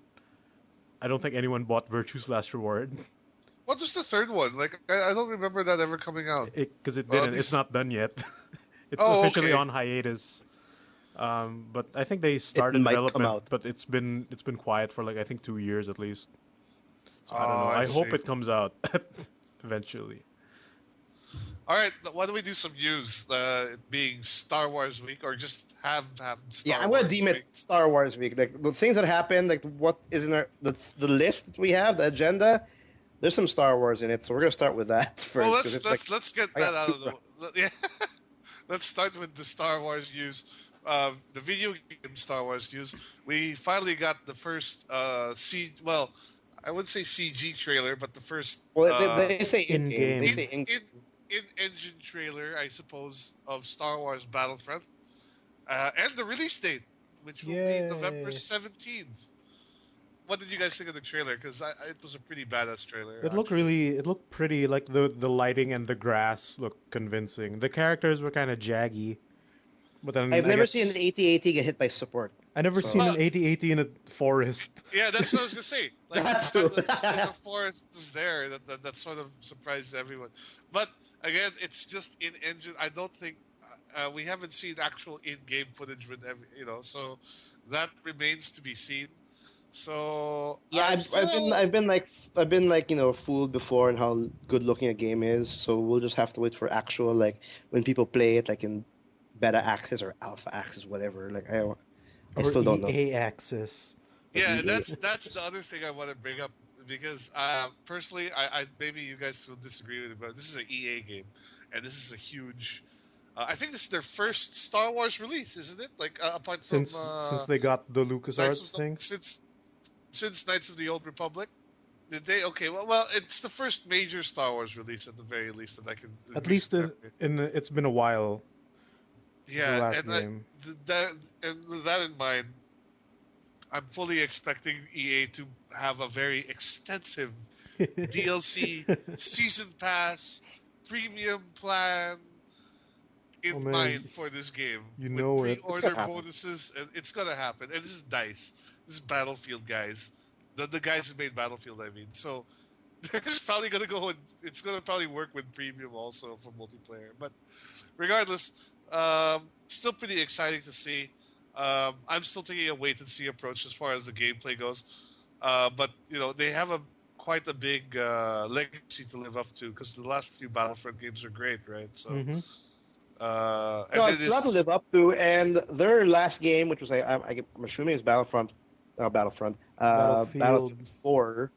I don't think anyone bought Virtue's Last Reward. What was the third one? Like, I don't remember that ever coming out. Because it Oh, didn't. It's not done yet. It's Oh, officially okay. on hiatus. But I think they It started might come development, out. but it's been quiet for like I think 2 years at least. So I don't Oh, know. I I hope see. it comes out eventually. All right, why don't we do some news? It being Star Wars week, or just have Star Yeah, I'm Wars gonna deem it week. Star Wars week. Like the things that happen, like what is in the list that we have, the agenda. There's some Star Wars in it, so we're gonna start with that Well, first because it's like let's get I that got out of super. the yeah. Let's start with the Star Wars news. The video game Star Wars news. We finally got the first well, I wouldn't say CG trailer, but the first Well, they say in game. They In-game. say in. in-engine trailer, I suppose, of Star Wars Battlefront, and the release date, which will be November Yay! 17th. What did you guys think of the trailer? Because it was a pretty badass trailer, It looked actually. it looked pretty. Like the lighting and the grass looked convincing. The characters were kind of jaggy, but then I've I never seen guess an 8080 get hit by support. I never So seen Well, an 8080 in a forest. yeah, that's what I was gonna say. Like that the too. fact that the forest is there, that sort of surprised everyone. But again, it's just in engine. I don't think we haven't seen actual in-game footage with so that remains to be seen. So Yeah, I'm still I've been like fooled before in how good looking a game is. So we'll just have to wait for actual like when people play it like in beta access or alpha access, whatever. Like I Or still don't know. EA access. Or yeah. EA. That's the other thing I want to bring up because personally, I maybe you guys will disagree with me, but this is an EA game, and this is a huge. I think this is their first Star Wars release, isn't it? Like apart from Since they got the Knights LucasArts of the thing. since Knights of the Old Republic. Did they? Okay, well, it's the first major Star Wars release at the very least that I can. In At least recent memory. it's been a while. The Yeah, last and game. with that in mind, I'm fully expecting EA to have a very extensive DLC, season pass, premium plan in Oh man, mind for this game you with know it. It's pre-order gonna happen. bonuses, and it's gonna happen. And this is DICE, this is Battlefield guys, the guys who made Battlefield. I mean, so there's probably gonna go and it's gonna probably work with premium also for multiplayer. But regardless, still pretty exciting to see. I'm still taking a wait and see approach as far as the gameplay goes. But they have quite a big legacy to live up to because the last few Battlefront games are great, right? So, Hmm. and No, it it's a lot to is live up to. And their last game, which was I'm assuming is Battlefield. Battlefield 4.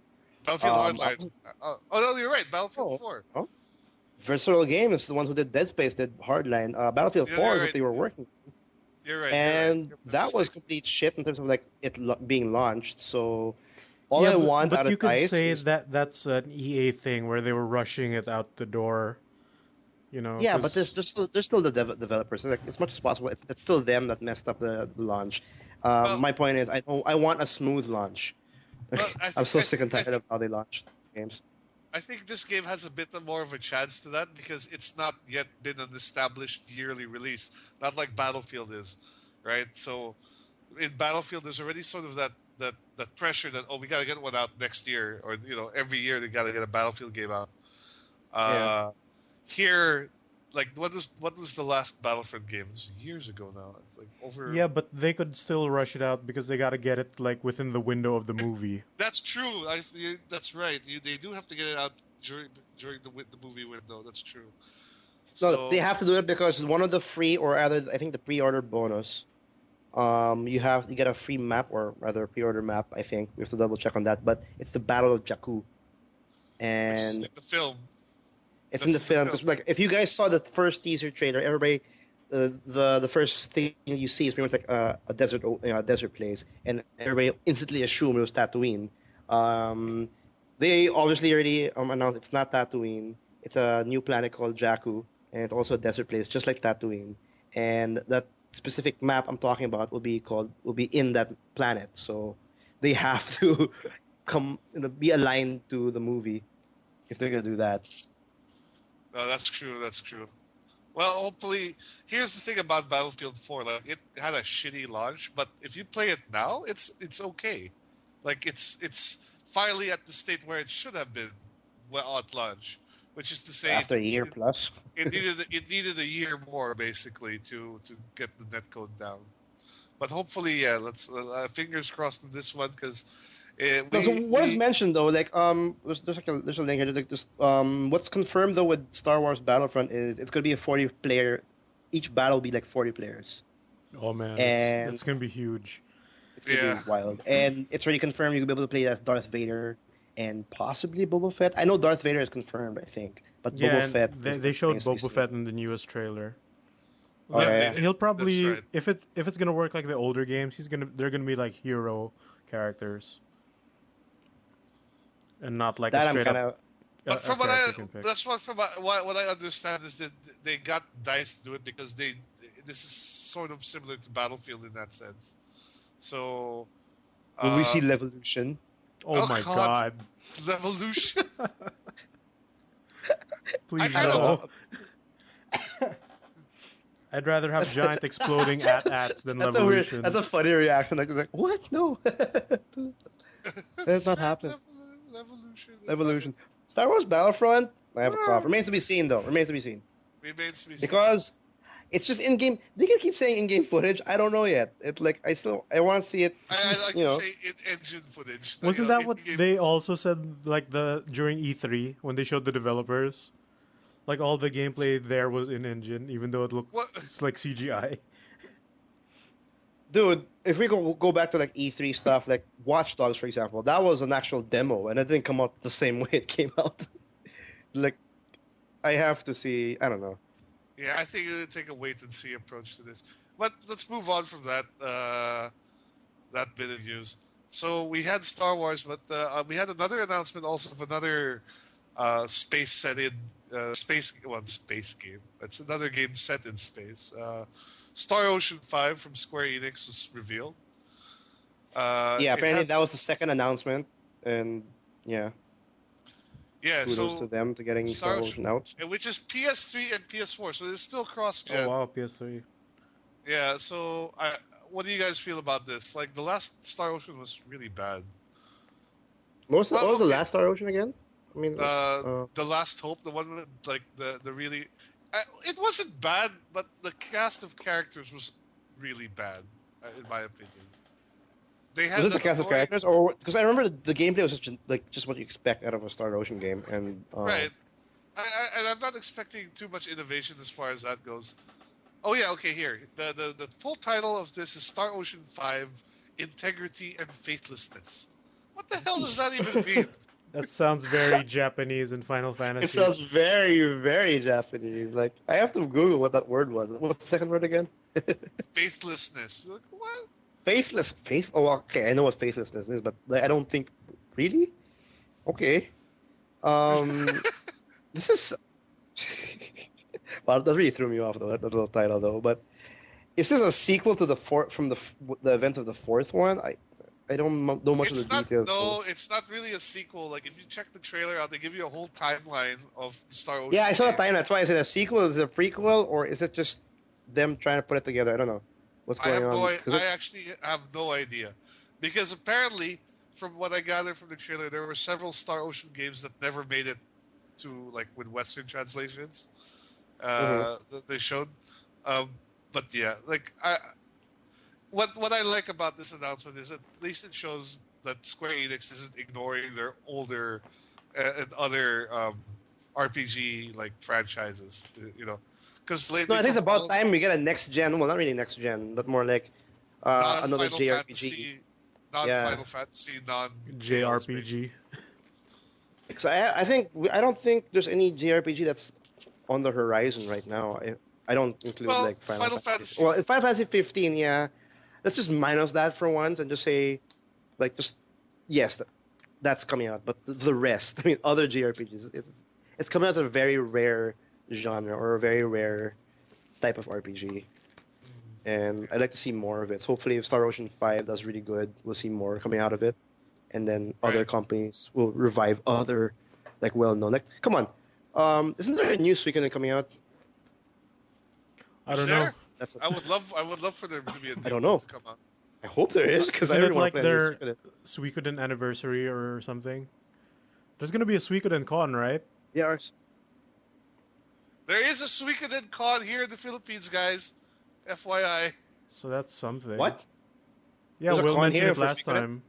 Battlefield I Hardline. was- Oh no, you're right. Battlefield oh, 4. oh, Versatile Games, the ones who did Dead Space, did Hardline. Battlefield Yeah, 4 you're is what right. they were working, You're right. You're right. and My that was mistake. complete shit in terms of like being launched. So all Yeah, I want but out you of could DICE say is that that's an EA thing where they were rushing it out the door. yeah, but Because there's still the developers. So, like, as much as possible, it's still them that messed up the launch. Well, My point is, I want a smooth launch. well, I'm so sick and tired of how they launch games. I think this game has a bit more of a chance to that because it's not yet been an established yearly release, not like Battlefield is, right? So in Battlefield, there's already sort of that pressure that we gotta get one out next year, or every year they gotta get a Battlefield game out. Yeah. Here, like what was the last Battlefront game? This was years ago now. It's like over. yeah, but they could still rush it out because they got to get it like within the window of the movie. That's true. That's right. They do have to get it out during the movie window. That's true. No, they So have to do it because one of the free, or rather, I think the pre-order bonus. You get a free map, or rather a pre-order map. I think we have to double check on that, but it's the Battle of Jakku, which is and like the film. It's in That's the in the film film. because like if you guys saw the first teaser trailer, everybody, the first thing you see is pretty much like a desert desert place, and everybody instantly assumed it was Tatooine. Um, they obviously already announced it's not Tatooine. It's a new planet called Jakku, and it's also a desert place, just like Tatooine. And that specific map I'm talking about will be in that planet. So they have to be aligned to the movie if they're gonna do that. No, that's true. That's true. Well, hopefully, here's the thing about Battlefield 4. Like, it had a shitty launch, but if you play it now, it's okay. Like, it's finally at the state where it should have been well at launch, which is to say, After a year plus. it needed a year more basically to get the netcode down. But hopefully, yeah, let's fingers crossed on this one because No, so we what is we mentioned though, like there's a link here. Like, just what's confirmed though with Star Wars Battlefront is it's gonna be a 40 player. Each battle will be like 40 players, Oh man, and that's gonna be huge. it's gonna be yeah. wild. And it's already confirmed you'll be able to play as Darth Vader and possibly Boba Fett. I know Darth Vader is confirmed, I think, but Yeah, Boba and Fett they showed remains to be Boba seen. Fett in the newest trailer. Oh Yeah, yeah, they yeah. did. He'll That's probably right. if it's gonna work like the older games, they're gonna be like hero characters and not like a That I'm straight kind up of But a from what I character you can pick. that's what from what I understand is that they got DICE to do it because this is sort of similar to Battlefield in that sense. So, will we see uh, Levolution? Oh oh my god, god! Revolution. I Please I kind don't of no. know. I'd rather have giant exploding at-ats than That's a weird. That's Levolution. a funny reaction. Like what? No, that's that's not right. happen. Revolution. Evolution. Star Wars Battlefront. I have a cough. Ah. Remains to be seen, though. Remains to be seen Remains to be seen. because it's just in-game. They can keep saying in-game footage. I don't know yet. It like I want to see it. I like You to know. say engine footage. Wasn't that In what game. they also said like the during E3 when they showed the developers? Like all the gameplay there was in engine, even though it What? looks like CGI. Dude, if we go back to like E3 stuff, like Watch Dogs, for example, that was an actual demo, and it didn't come out the same way it came out. Like, I have to see. I don't know. Yeah, I think it'll take a wait and see approach to this. But let's move on from that that bit of news. So we had Star Wars, but we had another announcement also of another space set in space game. It's another game set in space. Star Ocean 5 from Square Enix was revealed. Yeah, It apparently has that was the second announcement, and yeah, yeah, kudos so to them to getting Star Star Ocean, Ocean out. which is PS3 and PS4, so it's still cross-gen. Oh wow, PS3. Yeah, so what do you guys feel about this? Like the last Star Ocean was really bad. What Well, was the okay, last Star Ocean again? I mean, the Last Hope, the one with like the really, it wasn't bad, but the cast of characters was really bad, in my opinion. They was had it the an cast of annoying characters, or because I remember the gameplay was just what you expect out of a Star Ocean game, and right. And I'm not expecting too much innovation as far as that goes. Oh yeah, okay. Here, the full title of this is Star Ocean 5: Integrity and Faithlessness. What the hell does that even mean? That sounds very Japanese in Final it Fantasy. sounds very Japanese. Like I have to Google what that word was. What's the second word again? Faithlessness. Like, what? Faith. Oh, okay. I know what faithlessness is, but like, I don't think really. Okay. Um, this is. Well, that really threw me off though. That little title though. But is this a sequel to the fourth from the event of the fourth one? I don't know much of It's the not. details. No, it's not really a sequel. Like if you check the trailer out, they give you a whole timeline of the Star Ocean Yeah, I saw the game. timeline. That's why I said a sequel. Is it a prequel or is it just them trying to put it together? I don't know what's I going have no. on. I actually have no idea, because apparently, from what I gathered from the trailer, there were several Star Ocean games that never made it to like with Western translations. That they showed. Um, but yeah, like what I like about this announcement is at least it shows that Square Enix isn't ignoring their older and other RPG like franchises, you know, because No, lately I think from it's about time we get a next gen. Well, not really next gen, but more like another non-Final JRPG. Fantasy, Yeah, non-Final Fantasy, non-Space. JRPG. So I don't think there's any JRPG that's on the horizon right now. I don't include Well, like Final Final Fantasy. Fantasy. Well, in Final Fantasy 15, yeah. Let's just minus that for once and just say like just yes, that's coming out. But the rest, I mean, other JRPGs, it's coming out as a very rare genre or a very rare type of RPG. And I'd like to see more of it. So hopefully, if Star Ocean 5 does really good, we'll see more coming out of it. And then other Right. companies will revive other, like, well-known. Like, come on, isn't there a new Suikoden coming out? I Is don't know. there? That's I would love for there to be a new I don't one know. to come out. I hope there is because I Isn't really it want like to play a new their Suikoden. Suikoden anniversary or something? There's gonna be a Suikoden con, right? Yeah, There is a Suikoden con here in the Philippines, guys. FYI. So that's something. what? Yeah, There's a Will con mentioned here it for last Suikoden? time.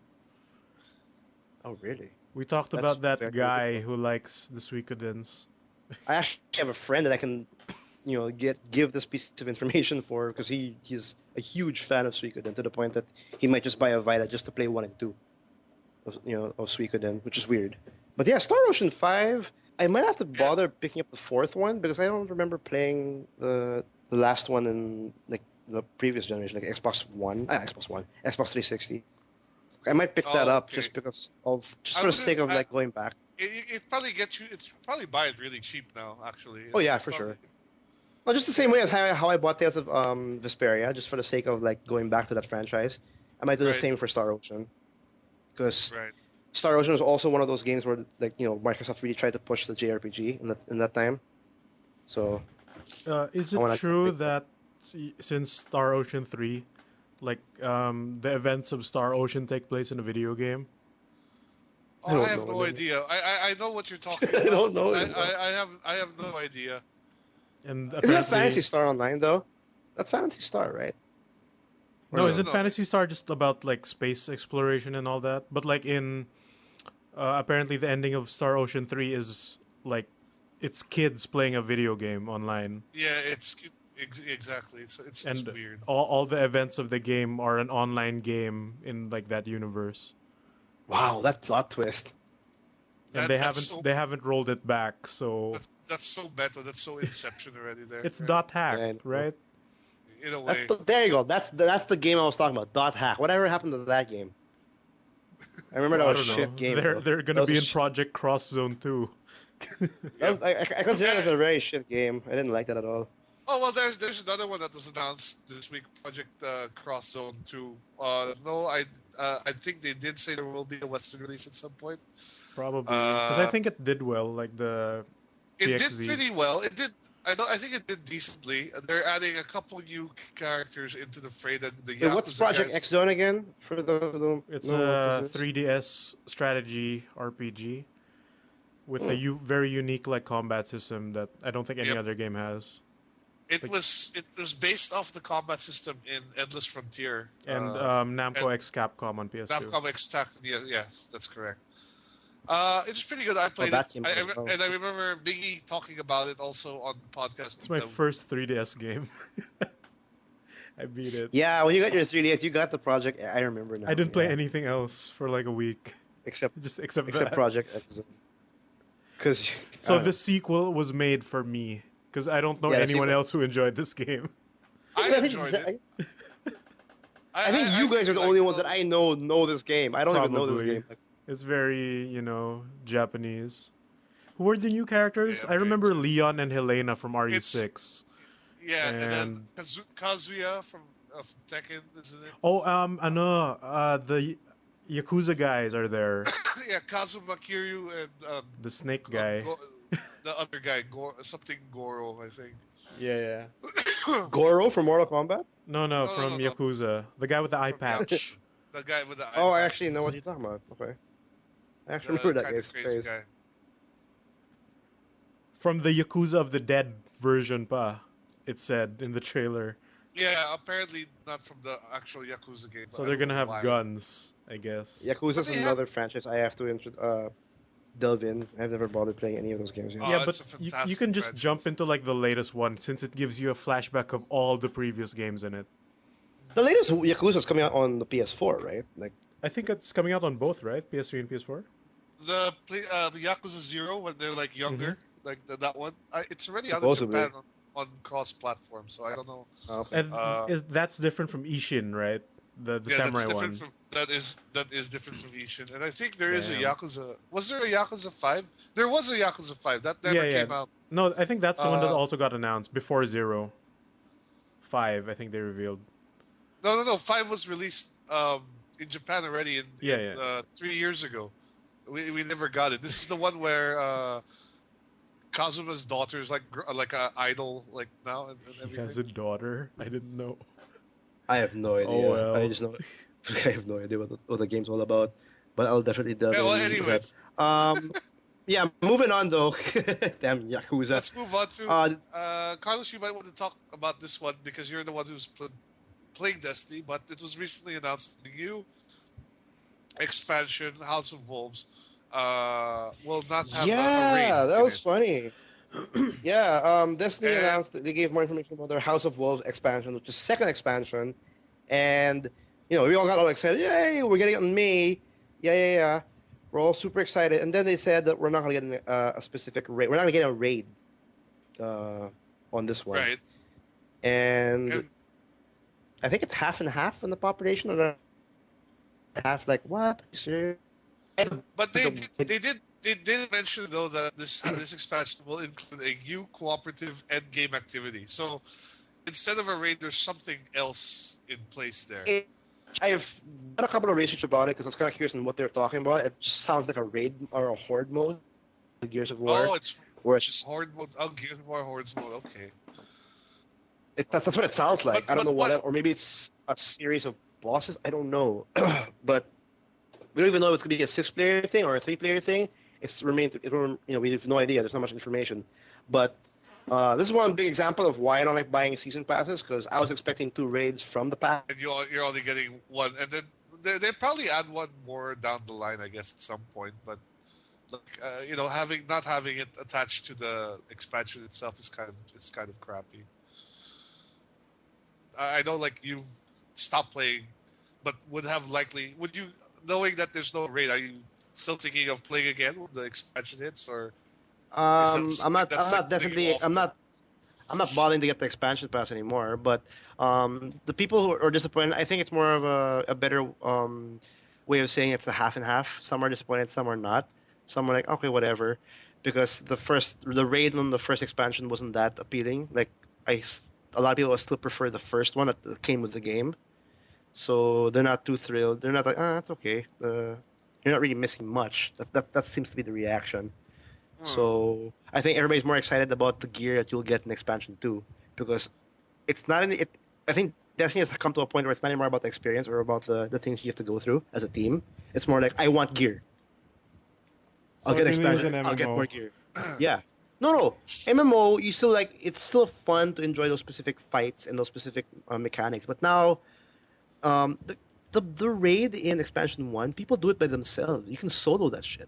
Oh, really? We talked That's about that very guy useful. who likes the Suikodens. I actually have a friend that I can, give this piece of information for because he's a huge fan of Suikoden to the point that he might just buy a Vita just to play 1 and 2 of Suikoden, which is weird. But yeah, Star Ocean 5, I might have to bother picking up the 4th one because I don't remember playing the last one in like the previous generation, like Xbox One, Xbox 360. I might pick that Oh, up okay. just because of just I for the sake of wouldn't- like going back. It probably gets you. It's probably buy it really cheap now. Actually. Oh yeah, It's for probably- sure. Well, just the same way as how I bought Tales of Vesperia, just for the sake of like going back to that franchise. I might do the Right. same for Star Ocean, because Right. Star Ocean was also one of those games where like Microsoft really tried to push the JRPG in that time. So Is I it wanna true pick that since Star Ocean 3, like the events of Star Ocean take place in a video game? Oh, don't I have know, no man. idea. I know what you're talking I about. don't know but anymore. I have no idea. And Isn't that apparently, Fantasy Star Online though? That's Fantasy Star, right? Or no, No, isn't no. Fantasy Star just about like space exploration and all that? But like in apparently the ending of Star Ocean 3 is like it's kids playing a video game online, Yeah, exactly. It's and weird. all the events of the game are an online game in like that universe. Wow, that plot twist. And they haven't rolled it back, so That's so meta. That's so Inception already there. it's right? dot hack, Yeah, I know. right? In a way. There you go. That's the game I was talking about. Dot hack. Whatever happened to that game? I remember that I was don't a shit know. game. They're though. they're That gonna was be a in Project Cross Zone 2. I consider it as a very shit game. I didn't like that at all. Oh well, there's another one that was announced this week, Project Cross Zone 2. No, I think they did say there will be a Western release at some point. Probably because I Uh, think it did well, like the It did PXZ. pretty well. It did. I think it did decently. They're adding a couple new characters into the fray. The Wait, what's Yakuza Project guys. X Zone again? For the It's no, a what is it? 3DS strategy RPG with a Hmm. very unique like combat system that I don't think any Yep. other game has. It like- was based off the combat system in Endless Frontier And Namco and X Capcom on PS2. Namco X Tac. Yes, that's correct. It's pretty good. I played that it, came out as well. and I remember Biggie talking about it also on the podcast. It's my first 3DS game. I beat it. Yeah, when you got your 3DS, you got the Project. I remember now. I didn't play yeah. anything else for like a week, except except except that. Project X Zone. Because So the sequel was made for me because I don't know Yeah, the anyone sequel- else who enjoyed this game. I enjoyed it. I think you guys are the really only liked ones that I know this game. I don't even know this Probably. game. Like, It's very, Japanese. Who were the new characters? Yeah, I remember very Leon and Helena from RE6. Yeah, and then And- Kazuya from Tekken, isn't it? Oh, the Yakuza guys are there. Yeah, Kazuma Kiryu and The snake guy. the other guy, something Goro, I think. Yeah. Goro from Mortal Kombat? No, No, from no. Yakuza. The guy with the eye From patch. The guy with the eye Oh, I patch. actually know what you're talking about. Okay. I actually The remember that kinda guy's crazy face. guy. From the Yakuza of the Dead version pa, it said in the trailer. Yeah, apparently not from the actual Yakuza game. but So I they're don't gonna know have why. guns, I guess. Yakuza's But they have- another franchise I have to delve in. I've never bothered playing any of those games yet. Oh, Yeah, it's but a you fantastic can just franchise. jump into like the latest one since it gives you a flashback of all the previous games in it. The latest Yakuza's coming out on the PS4, right? Like, I think it's coming out on both, right? PS3 and PS4? the Yakuza 0 when they're like Hmm. younger, like that one. It's already out in Supposedly. Japan on cross-platform, so I don't know. Okay. And that's different from Ishin, right? The Yeah, that's samurai different one. from that is different from Ishin, and I think there is a Damn. Yakuza. Was there a Yakuza 5? There was a Yakuza 5 that Yeah, never yeah. came out. No, I think that's the one that Uh, also got announced before Zero. 5, I think they revealed. no. 5 was released in Japan already Yeah, in yeah. 3 years ago. We never got it. This is the one where Kazuma's daughter is like a idol like now and He everything. has a daughter. I didn't know. I have no Oh idea. I well. just know I have no idea what the game's all about. But I'll definitely delve Yeah. Well, into that. anyways, Um, yeah, moving on though. Damn Yakuza. let's move on to Uh, Carlos. You might want to talk about this one because you're the one who's playing Destiny. But it was recently announced the new expansion, House of Wolves, will not have a raid yeah, that in was it. funny. Yeah, Destiny And announced that they gave more information about their House of Wolves expansion, which is second expansion, and we all got all excited. Yay, we're getting it in May. Yeah, yeah, yeah. We're all super excited, and then they said that we're not gonna get a specific raid. We're not gonna get a raid uh, on this one, right, and and I think it's half and half in the population, or half. Like what? Are you serious? but they did mention though that this expansion will include a new cooperative end game activity. So instead of a raid, there's something else in place there. I've done a couple of research about it because I was kind of curious on what they're talking about. It just sounds like a raid or a horde mode, the Gears of War, Oh, it's where it's just horde mode. Oh, Gears of War hordes mode. Okay, that's what it sounds like. I don't but know what? or maybe it's a series of bosses. I don't know, but we don't even know if it's gonna be a six-player thing or a three-player thing. We have no idea. There's not much information, but this is one big example of why I don't like buying season passes because I was expecting two raids from the pack. And you're only getting one, and then they probably add one more down the line, I guess, at some point. But like having not having it attached to the expansion itself is kind of crappy. I know, like you stopped playing, but would you knowing that there's no raid? Are you still thinking of playing again when the expansion hits, or is that I'm something not. I'm that's like not putting you definitely. off the? I'm not bothering to get the expansion pass anymore. But the people who are disappointed, I think it's more of a better way of saying it's a half and half. Some are disappointed, some are not. Some are like, okay, whatever, because the raid on the first expansion wasn't that appealing. Like a lot of people still prefer the first one that came with the game, so they're not too thrilled. They're not like, it's okay. You're not really missing much. That seems to be the reaction. Hmm. So I think everybody's more excited about the gear that you'll get in expansion 2 because it's not any. I think Destiny has come to a point where it's not anymore about the experience or about the things you have to go through as a team. It's more like I want gear. I'll So get it really is expansion. an I'll get more MMO. gear. Yeah. No. MMO, you still like it's still fun to enjoy those specific fights and those specific mechanics. But now, the raid in expansion 1, people do it by themselves. You can solo that shit.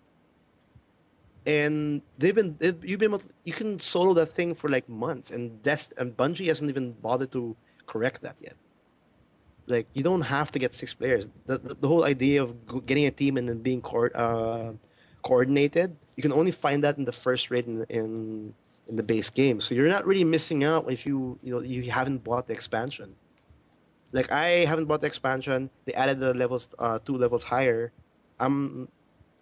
And you can solo that thing for like months, and Bungie hasn't even bothered to correct that yet. Like you don't have to get six players. The whole idea of getting a team and then being coordinated, you can only find that in the first raid in the base game. So you're not really missing out if you haven't bought the expansion. Like I haven't bought the expansion. They added the levels, 2 levels higher. I'm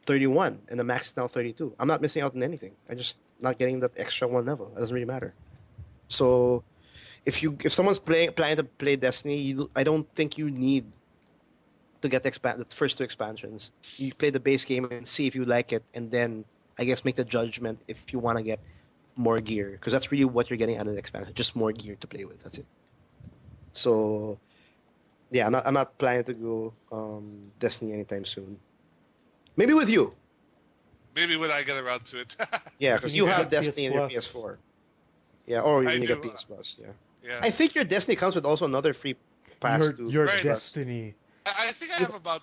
31 and the max is now 32. I'm not missing out on anything. I just not getting that extra 1 level. It doesn't really matter. So if someone's planning to play Destiny, I don't think you need to get the first two expansions. You play the base game and see if you like it, and then I guess make the judgment if you want to get more gear, because that's really what you're getting out of the expansion, just more gear to play with. That's it. So yeah, I'm not planning to go Destiny anytime soon. Maybe with you. Maybe when I get around to it. Yeah, Can because you you have get PS Destiny in your Plus? PS4. Yeah, or I when you get do. PS Plus. Yeah, Yeah. I think your Destiny comes with also another free pass to Your PS Right. Plus. destiny. I think I have about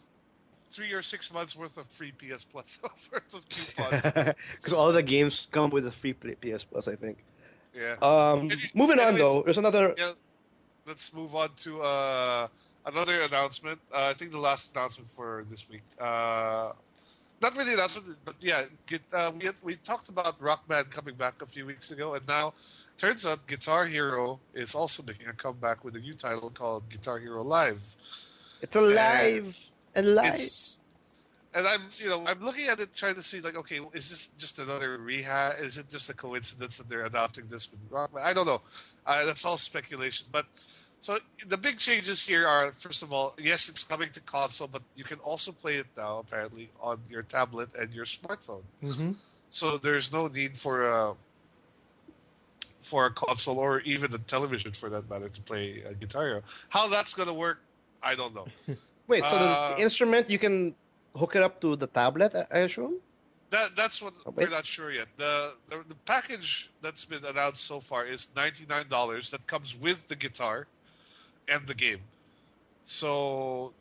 3 or 6 months worth of free PS Plus worth of coupons. Because all the games come with a free PS Plus, I think. Yeah. Moving on Anyways, though, there's another. yeah. Let's move on to another announcement. I think the last announcement for this week. not really an announcement, but yeah, we talked about Rock Band coming back a few weeks ago, and now turns out Guitar Hero is also making a comeback with a new title called Guitar Hero Live, It's and alive and live. it's and I'm looking at it trying to see like, okay, is this just another rehash? Is it just a coincidence that they're announcing this with Rock Band? I don't know. That's all speculation, but. So the big changes here are, first of all, yes, it's coming to console, but you can also play it now apparently on your tablet and your smartphone. Mm-hmm. So there's no need for a console or even a television for that matter to play a Guitar Hero. How that's gonna work, I don't know. Wait, so Uh, the instrument you can hook it up to the tablet, I assume? that's what Oh, we're wait. not sure yet. The package that's been announced so far is $99 that comes with the guitar and the game. So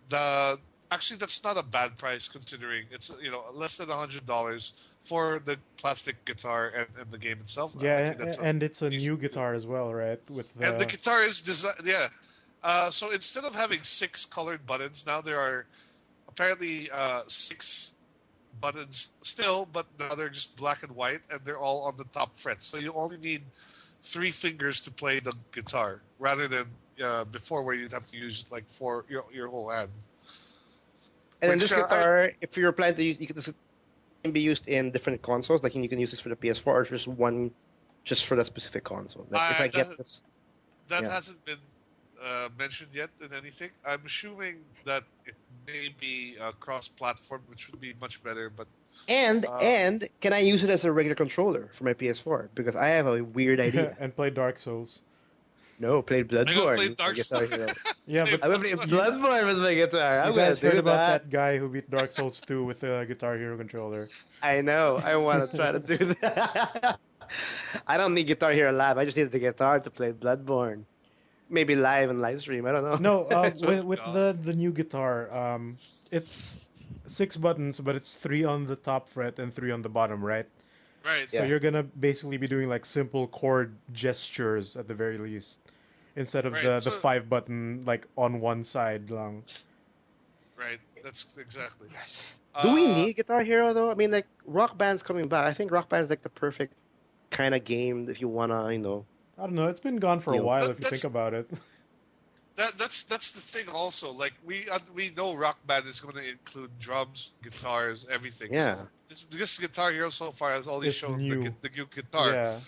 actually that's not a bad price considering it's less than $100 for the plastic guitar and the game itself. I Yeah, think that's a and it's a new decent deal. guitar as well, right? With And the the guitar is designed, yeah. So instead of having 6 colored buttons, now there are apparently 6 buttons still, but now they're just black and white, and they're all on the top fret. So you only need 3 fingers to play the guitar, rather than before where you'd have to use like your whole hand. And then Which this guitar, if you're planning to use, this can be used in different consoles. Like you can use this for the PS4 or just one, just for the specific console. Like if I get this, that yeah. hasn't been mentioned yet in anything. I'm assuming that it may be cross-platform, which would be much better. But And uh, and can I use it as a regular controller for my PS4? Because I have a weird idea. and play Dark Souls. No, played I gotta play Bloodborne with my Dark Guitar Souls. Hero. Yeah, Play but I'm gonna play Bloodborne. Bloodborne with my guitar. I'm you gonna guys heard do about that. that guy who beat Dark Souls 2 with a Guitar Hero controller. I know. I want to try to do that. I don't need Guitar Hero Live. I just need the guitar to play Bloodborne. Maybe live and live stream. I don't know. No, Oh with God. the new guitar, it's 6 buttons, but it's 3 on the top fret and 3 on the bottom, right? Right. So Yeah. you're gonna basically be doing like simple chord gestures at the very least, instead of Right. the So 5 button like on one side long. right. That's exactly. Do we Uh, need Guitar Hero though? I mean, like Rock Band's coming back. I think Rock Band's like the perfect kind of game if you wanna, I don't know, it's been gone for a you know. while that, if you think that's about it. that's the thing also. Like we know Rock Band is going to include drums, guitars, everything. Yeah. This Guitar Hero so far has only It's shown new. the new guitar. Yeah.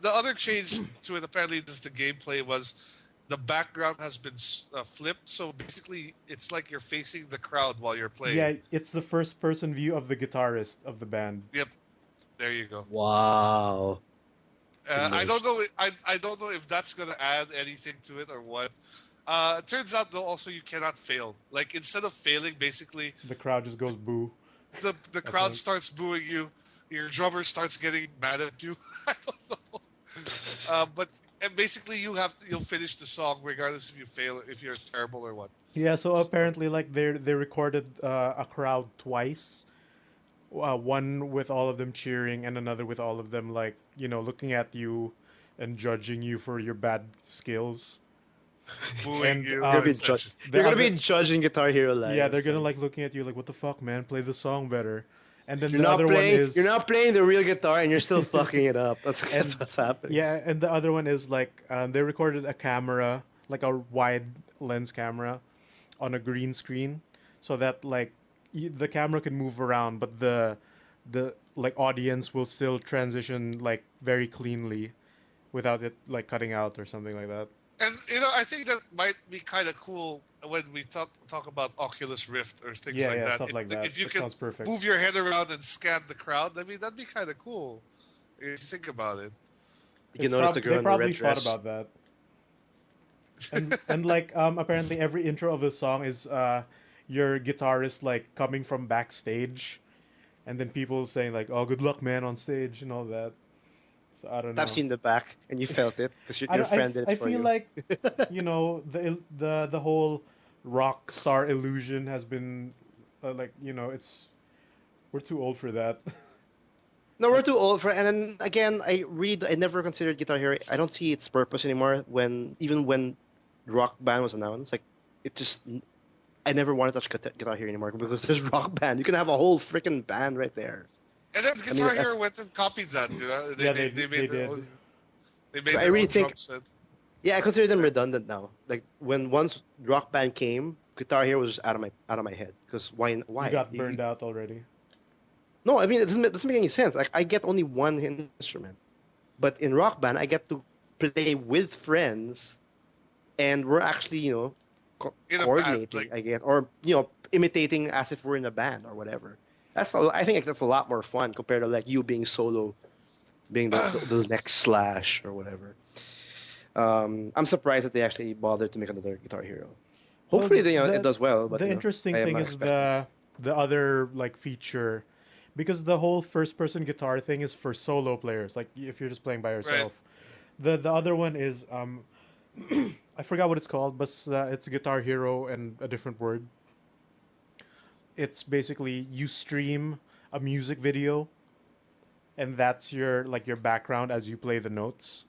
The other change to it apparently is the gameplay was the background has been flipped. So basically, it's like you're facing the crowd while you're playing. Yeah, it's the first person view of the guitarist of the band. Yep. There you go. Wow. I don't know. I don't know if that's gonna add anything to it or what. It turns out though also you cannot fail. Like instead of failing, basically The crowd just goes boo. the I crowd think. starts booing you. Your drummer starts getting mad at you. I don't know. But and basically you'll finish the song regardless if you fail, if you're terrible or what. Yeah, so So, apparently like they recorded a crowd twice. One with all of them cheering and another with all of them like, looking at you and judging you for your bad skills. booing And you. You're gonna be and judged. such. the You're gonna be other judging Guitar Hero Live. yeah, That's they're gonna funny. like looking at you like, what the fuck, man? Play the song better. And then You're the not other one playing. is You're not playing the real guitar, and you're still fucking it up. That's and what's happening. yeah, and the other one is like they recorded a camera, like a wide lens camera, on a green screen, so that like the camera can move around, but the like audience will still transition like very cleanly, without it like cutting out or something like that. And I think that might be kind of cool when we talk about Oculus Rift or things Yeah, like yeah, that. stuff like that. If you That can sounds perfect. move your head around and scan the crowd, I mean that'd be kind of cool. If you think about it. You can notice the girl They in the probably red thought dress. about that. And like apparently every intro of the song is your guitarist like coming from backstage, and then people saying like, "Oh, good luck, man, on stage," and all that. So I don't Taps know. you in the back, and you felt it because I your don't, I, friend did I it for feel you. like the whole rock star illusion has been like it's we're too old for that. No, we're too old for it. And then again, I never considered Guitar Hero. I don't see its purpose anymore. Even when Rock Band was announced, like it just I never want to touch Guitar Hero anymore because there's Rock Band. You can have a whole freaking band right there. And then I mean, Guitar Hero went and copied that. Yeah, They made their did. own. They so made I their really own think, drum set. yeah, I consider them redundant now. Like when once Rock Band came, Guitar Hero was just out of my head. Because why? You got burned out already. No, I mean it doesn't make any sense. Like I get only one instrument, but in Rock Band I get to play with friends, and we're actually In a band, coordinating, like I guess, or imitating as if we're in a band or whatever. I think that's a lot more fun compared to like you being solo, being the next Slash or whatever. I'm surprised that they actually bothered to make another Guitar Hero. Well, Hopefully, it does well, but the interesting I am thing not is expecting. the other like feature, because the whole first person guitar thing is for solo players, like if you're just playing by right. yourself. The other one is I forgot what it's called, but it's Guitar Hero and a different word. It's basically you stream a music video, and that's your like your background as you play the notes.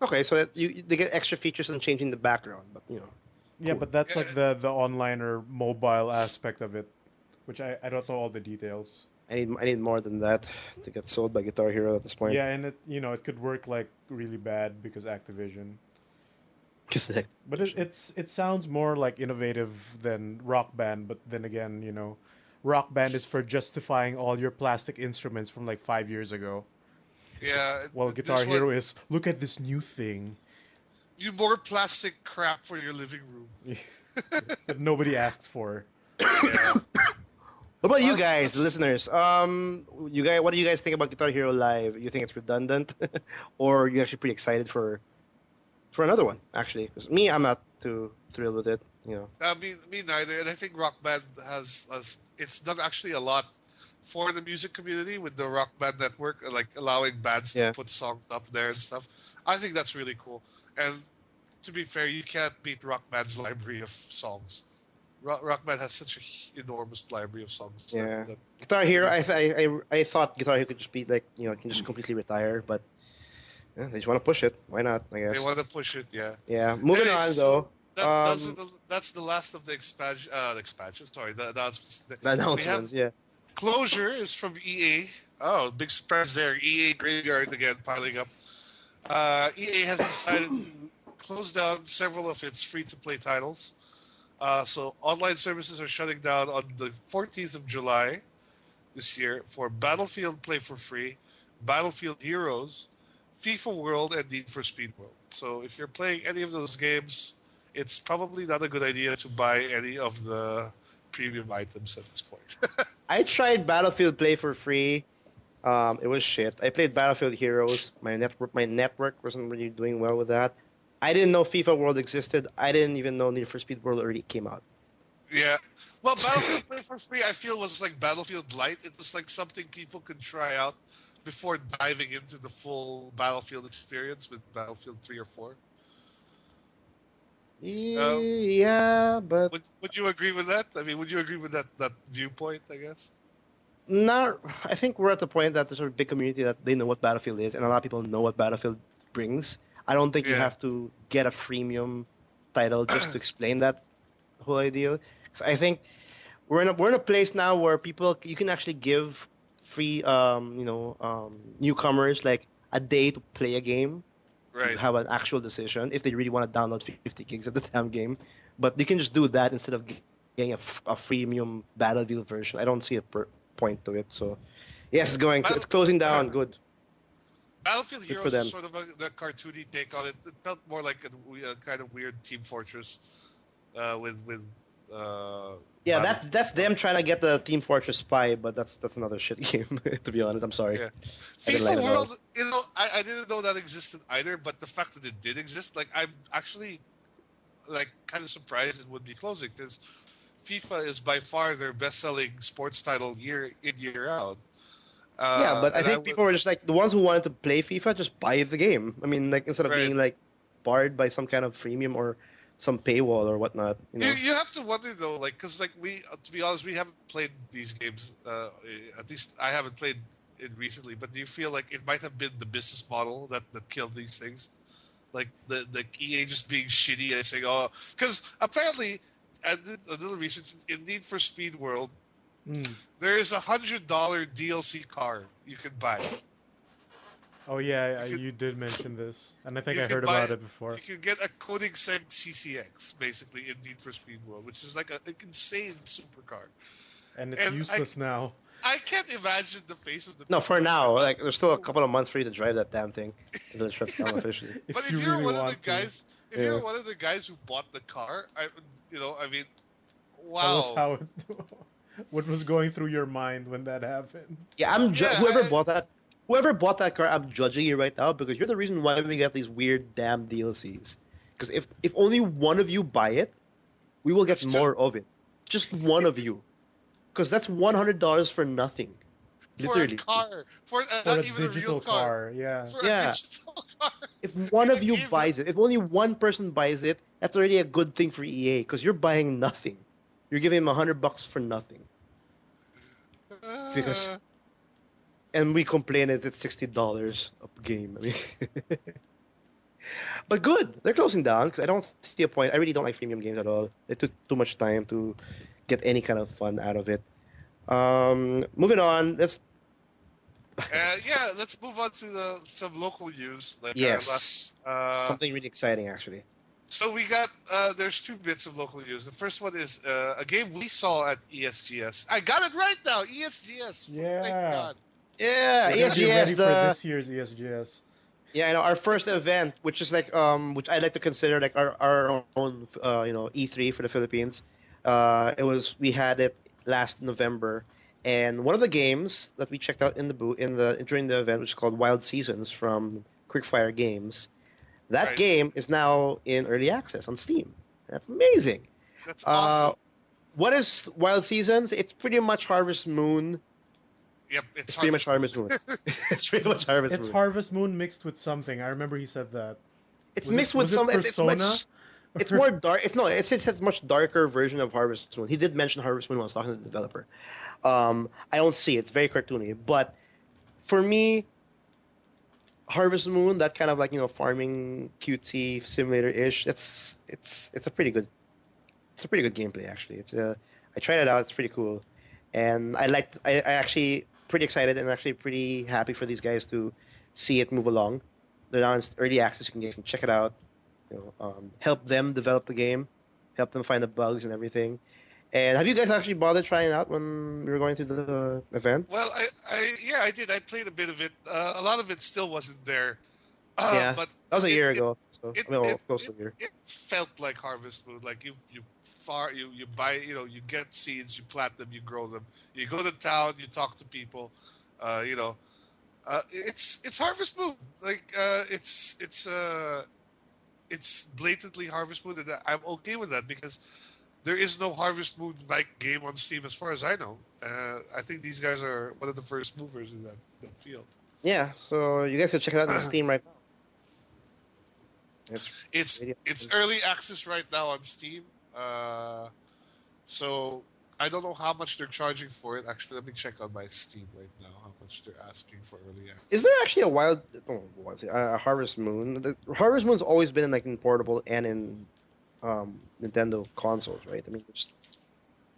Okay, so they get extra features on changing the background, but Yeah, cool. but that's Yeah, like the online or mobile aspect of it, which I don't know all the details. I need more than that to get sold by Guitar Hero at this point. Yeah, and it could work like really bad because Activision. Just like, But it sounds more like innovative than Rock Band. But then again, Rock Band is for justifying all your plastic instruments from like 5 years ago. yeah. While Guitar This one, Hero is look at this new thing you more plastic crap for your living room. that nobody asked for. Yeah. what about you Well, guys, the let's. listeners? What do you guys think about Guitar Hero Live? You think it's redundant, or you actually pretty excited for another one? Actually, 'cause me, I'm not too thrilled with it. Me neither. And I think Rock Band has it's done actually a lot for the music community with the Rock Band network, like allowing bands to Yeah. put songs up there and stuff. I think that's really cool. And to be fair, you can't beat Rock Band's library of songs. Rock Band has such an enormous library of songs Yeah. that Guitar Hero, really I thought Guitar Hero could just be like, can just completely retire, but yeah, they just want to push it. Why not, I they guess. want to push it. Yeah. Yeah. Moving Anyways, on, so though. that's the last of the expansion. The expansion. Sorry, the announcements. The We have announcements, yeah. Closure is from EA. Oh, big surprise there. EA graveyard again piling up. EA has decided to close down several of its free-to-play titles. So online services are shutting down on the 14th of July this year for Battlefield Play for Free, Battlefield Heroes, FIFA World, and Need for Speed World. So if you're playing any of those games, it's probably not a good idea to buy any of the premium items at this point. I tried Battlefield Play for free. It was shit. I played Battlefield Heroes. My network wasn't really doing well with that. I didn't know FIFA World existed. I didn't even know Need for Speed World already came out. Yeah. Well, Battlefield Play for Free, I feel, was like Battlefield Light. It was like something people could try out before diving into the full Battlefield experience with Battlefield 3 or 4. Yeah, but Would you agree with that? I mean, would you agree with that viewpoint, I guess? not. I think we're at the point that there's a big community that they know what Battlefield is, and a lot of people know what Battlefield brings. I don't think you Yeah. have to get a freemium title just to explain that whole idea. So I think we're in a place now where you can actually give free newcomers like a day to play a game, Right. have an actual decision if they really want to download 50 gigs of the damn game. But you can just do that instead of getting a freemium Battlefield version. I don't see a point to it. So yes, it's closing down. Good. Battlefield Good for Heroes them. is sort of the cartoony take on it. It felt more like a kind of weird Team Fortress with Yeah, Battle- that's them trying to get the Team Fortress 5, but that's another shit game. To be honest, I'm sorry. Yeah. I didn't like FIFA it at all. World, I didn't know that existed either, but the fact that it did exist, like I'm actually like kind of surprised it would be closing because FIFA is by far their best-selling sports title year in year out. Yeah, but I And think people were just like the ones who wanted to play FIFA just buy the game. I mean, like instead of right. being like barred by some kind of freemium or some paywall or whatnot. You have to wonder though, like, because like to be honest, we haven't played these games. At least I haven't played it recently. But do you feel like it might have been the business model that killed these things? Like the EA just being shitty and saying, oh, because apparently I did a little research. In Need for Speed World, Mm. there is $100 DLC car you can buy. Oh yeah, You could you did mention this, and I think you I can heard buy about it before. you can get a Koenigsegg CCX basically in Need for Speed World, which is like an insane supercar. And it's And useless now. I can't imagine the face of the No, people for who are now, like, like there's still a "Oh." couple of months for you to drive that damn thing until it shuts down officially. But If if you you're really one of the want to, guys, if Yeah. you're one of the guys who bought the car, I mean, tell us wow. how it, what was going through your mind when that happened. Yeah, Yeah, whoever bought that car, I'm judging you right now because you're the reason why we get these weird damn DLCs. Because if only one of you buy it, we will get it's just more of it. Just one of you. Because that's $100 for nothing. for a Literally. car, for For a not even a real digital car, car, yeah. for a Yeah. digital car. If one In of a you game buys it, if only one person buys it, that's already a good thing for EA because you're buying nothing. You're giving him $100 for nothing. Because uh, and we complain is it's $60 a game. I mean, but good, they're closing down because I don't see a point. I really don't like freemium games at all. It took too much time to get any kind of fun out of it. Moving on. yeah, let's move on to some local news, like our last. Yes, something really exciting actually. So we got there's two bits of local news. The first one is a game we saw at ESGS. I got it right now, ESGS. Thank Yeah. God. Yeah, We're gonna be ESGS, ready for this year's ESGS. yeah, I know our first event, which is like which I like to consider like our own E3 for the Philippines. We had it last November, and one of the games that we checked out in the booth during the event, which is called Wild Seasons from Quickfire Games. That Right. game is now in early access on Steam. That's amazing. That's Uh, awesome. what is Wild Seasons? It's pretty much Harvest Moon. Yep, It's pretty much Harvest Moon. It's pretty much Harvest It's Moon. Harvest Moon mixed with something. I remember he said that. It's Was mixed it, with was it some. It's Persona? much. It's more dark. It's a much darker version of Harvest Moon. He did mention Harvest Moon when I was talking to the developer. I don't see it. It's very cartoony, but for me, Harvest Moon, that kind of like farming cutesy simulator ish. It's a pretty good. It's a pretty good gameplay actually. I tried it out. It's pretty cool, and I actually pretty excited and actually pretty happy for these guys to see it move along. They're now in early access. You can check it out. Help them develop the game, help them find the bugs and everything. And have you guys actually bothered trying it out when we were going to the event? Well, I did. I played a bit of it. A lot of it still wasn't there. Yeah, But that was a it, year it, ago. So it, I mean, well, it, close it, to a year. it felt like Harvest Moon. Like you buy, you get seeds, you plant them, you grow them. You go to town, you talk to people. You know, it's Harvest Moon. Like it's blatantly Harvest Moon, and I'm okay with that because there is no Harvest Moon like game on Steam as far as I know. I think these guys are one of the first movers in that field. Yeah, so you guys can check it out on Steam right now. It's early access right now on Steam. So I don't know how much they're charging for it. Actually, let me check on my Steam right now how much they're asking for early access. Is there actually a Harvest Moon? The Harvest Moon's always been in portable and in Nintendo consoles, right? I mean,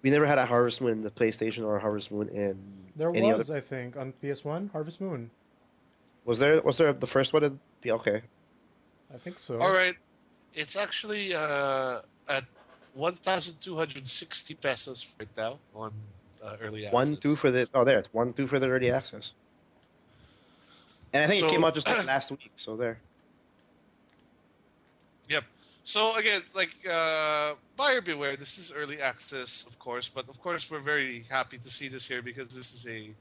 we never had a Harvest Moon in the PlayStation or a Harvest Moon in There any was, other. I think, on PS1, Harvest Moon. Was there the first one? Okay. I think so. All right, it's actually at 1,260 pesos right now on early access. 1-2 for the there it's 1-2 for the early access. And I think it So- came out just like last week, so there. Yep. So again, like buyer beware. This is early access, of course, but of course we're very happy to see this here because this is a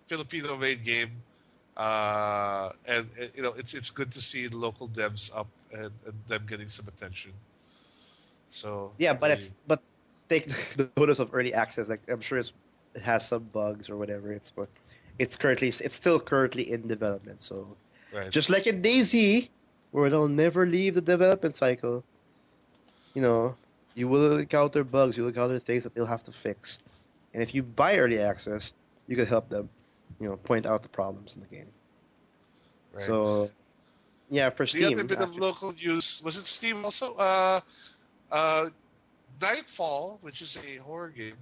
Filipino-made game, and it's good to see the local devs up and them getting some attention. So Yeah, but take the notice of early access. Like I'm sure it has some bugs or whatever. It's still currently in development. So right. just like in DayZ, where they'll never leave the development cycle, you will encounter bugs. You'll encounter things that they'll have to fix. And if you buy early access, you can help them, point out the problems in the game. Right. So yeah, for The Steam. other bit of actually- local news was it Steam also. Nightfall, which is a horror game,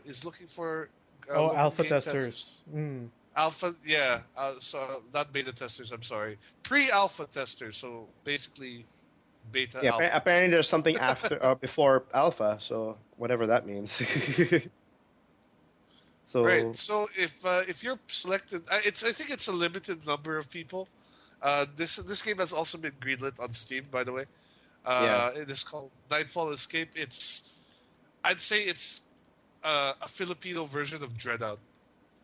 is looking for Oh, local alpha game testers. testers. Mm. Alpha, yeah. So not beta testers. I'm sorry, pre-alpha testers. So basically, beta Yeah, alpha. apparently there's something after before alpha, so whatever that means. Right. So So if you're selected, I think it's a limited number of people. This game has also been greenlit on Steam, by the way. yeah, It is called Nightfall Escape. I'd say it's a Filipino version of Dreadout,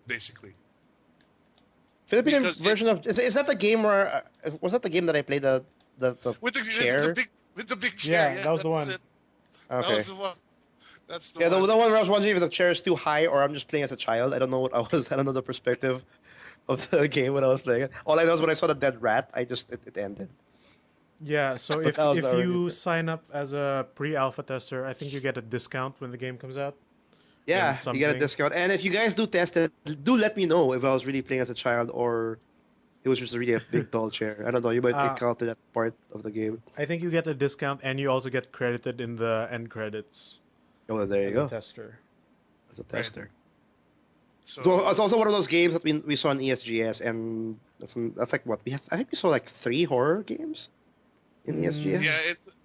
basically, Filipino because it version of is that the game where was that the game that I played the with chair? the big chair. Yeah, Yeah, that was the that's one. it. That Okay. was the one. That's the Yeah, one. the one where I was wondering if the chair is too high or I'm just playing as a child. I don't know what I was. I don't know the perspective of the game when I was playing it. All I know is when I saw the dead rat, it ended. Yeah, so But if that was if already. you sign up as a pre-alpha tester, I think you get a discount when the game comes out. And Yeah, you get a something. discount. And if you guys do test it, do let me know if I was really playing as a child or it was just really a big tall chair. I don't know. You might Uh, encounter that part of the game. I think you get a discount and you also get credited in the end credits Oh, there you as a go. tester. As a Right. tester. So it's So also one of those games that we saw in ESGS, and that's like what we have. I think we saw like 3 horror games in ESGS. yeah,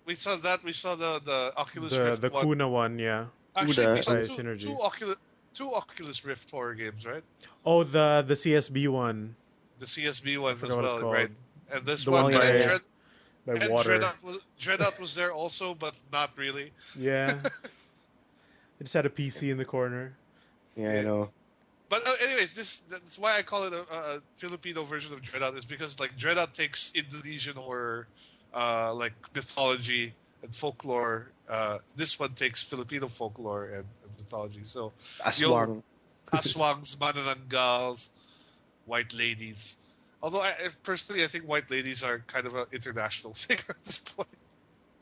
we saw that. We saw the Oculus The Rift one. Kuna one, yeah. Actually, we Uda saw By and Synergy. two Oculus Rift horror games, right? Oh, the CSB one. The CSB I one forgot as what it's well, right? called. And this The one, oh one yeah, and yeah. water. Dreadout was there also, but not really. Yeah. It just had a PC in the corner. Yeah, I Yeah. know. But anyways, that's why I call it a Filipino version of Dreadout is because like Dreadout takes Indonesian horror, like mythology and folklore. This one takes Filipino folklore and mythology. So you'll Aswang. aswangs, manananggals, white ladies. Although personally, I think white ladies are kind of an international thing at this point.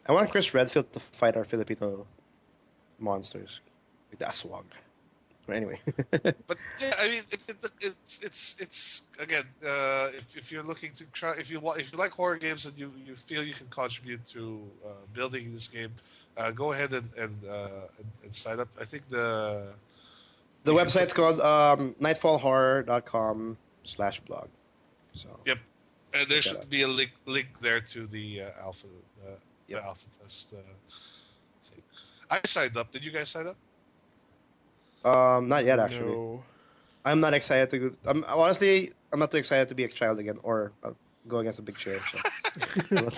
I want Chris Redfield to fight our Filipino monsters with the Aswang. But anyway. But yeah, I mean, it's again, if you're looking to try, if you like horror games and you feel you can contribute to building this game, go ahead and sign up. I think The you can put, website's called nightfallhorror.com/blog. So yep, and there check that should out. be a link there to the alpha the Yep. alpha test thing. I signed up. Did you guys sign up? Not yet actually. No. I'm not excited to go. I'm not too excited to be a child again or go against a big chair. So.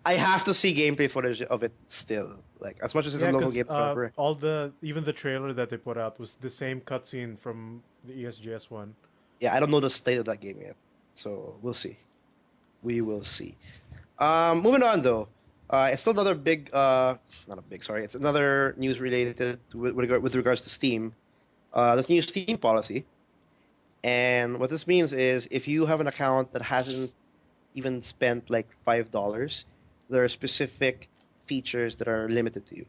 I have to see gameplay footage of it still. Like as much as it's a Yeah, local because game developer. even the trailer that they put out was the same cutscene from the ESGS one. Yeah, I don't know the state of that game yet. So we'll see. We will see. Moving on though. It's still another big not a big, sorry. It's another news related with regards to Steam. This new Steam policy. And what this means is if you have an account that hasn't even spent like $5, there are specific features that are limited to you.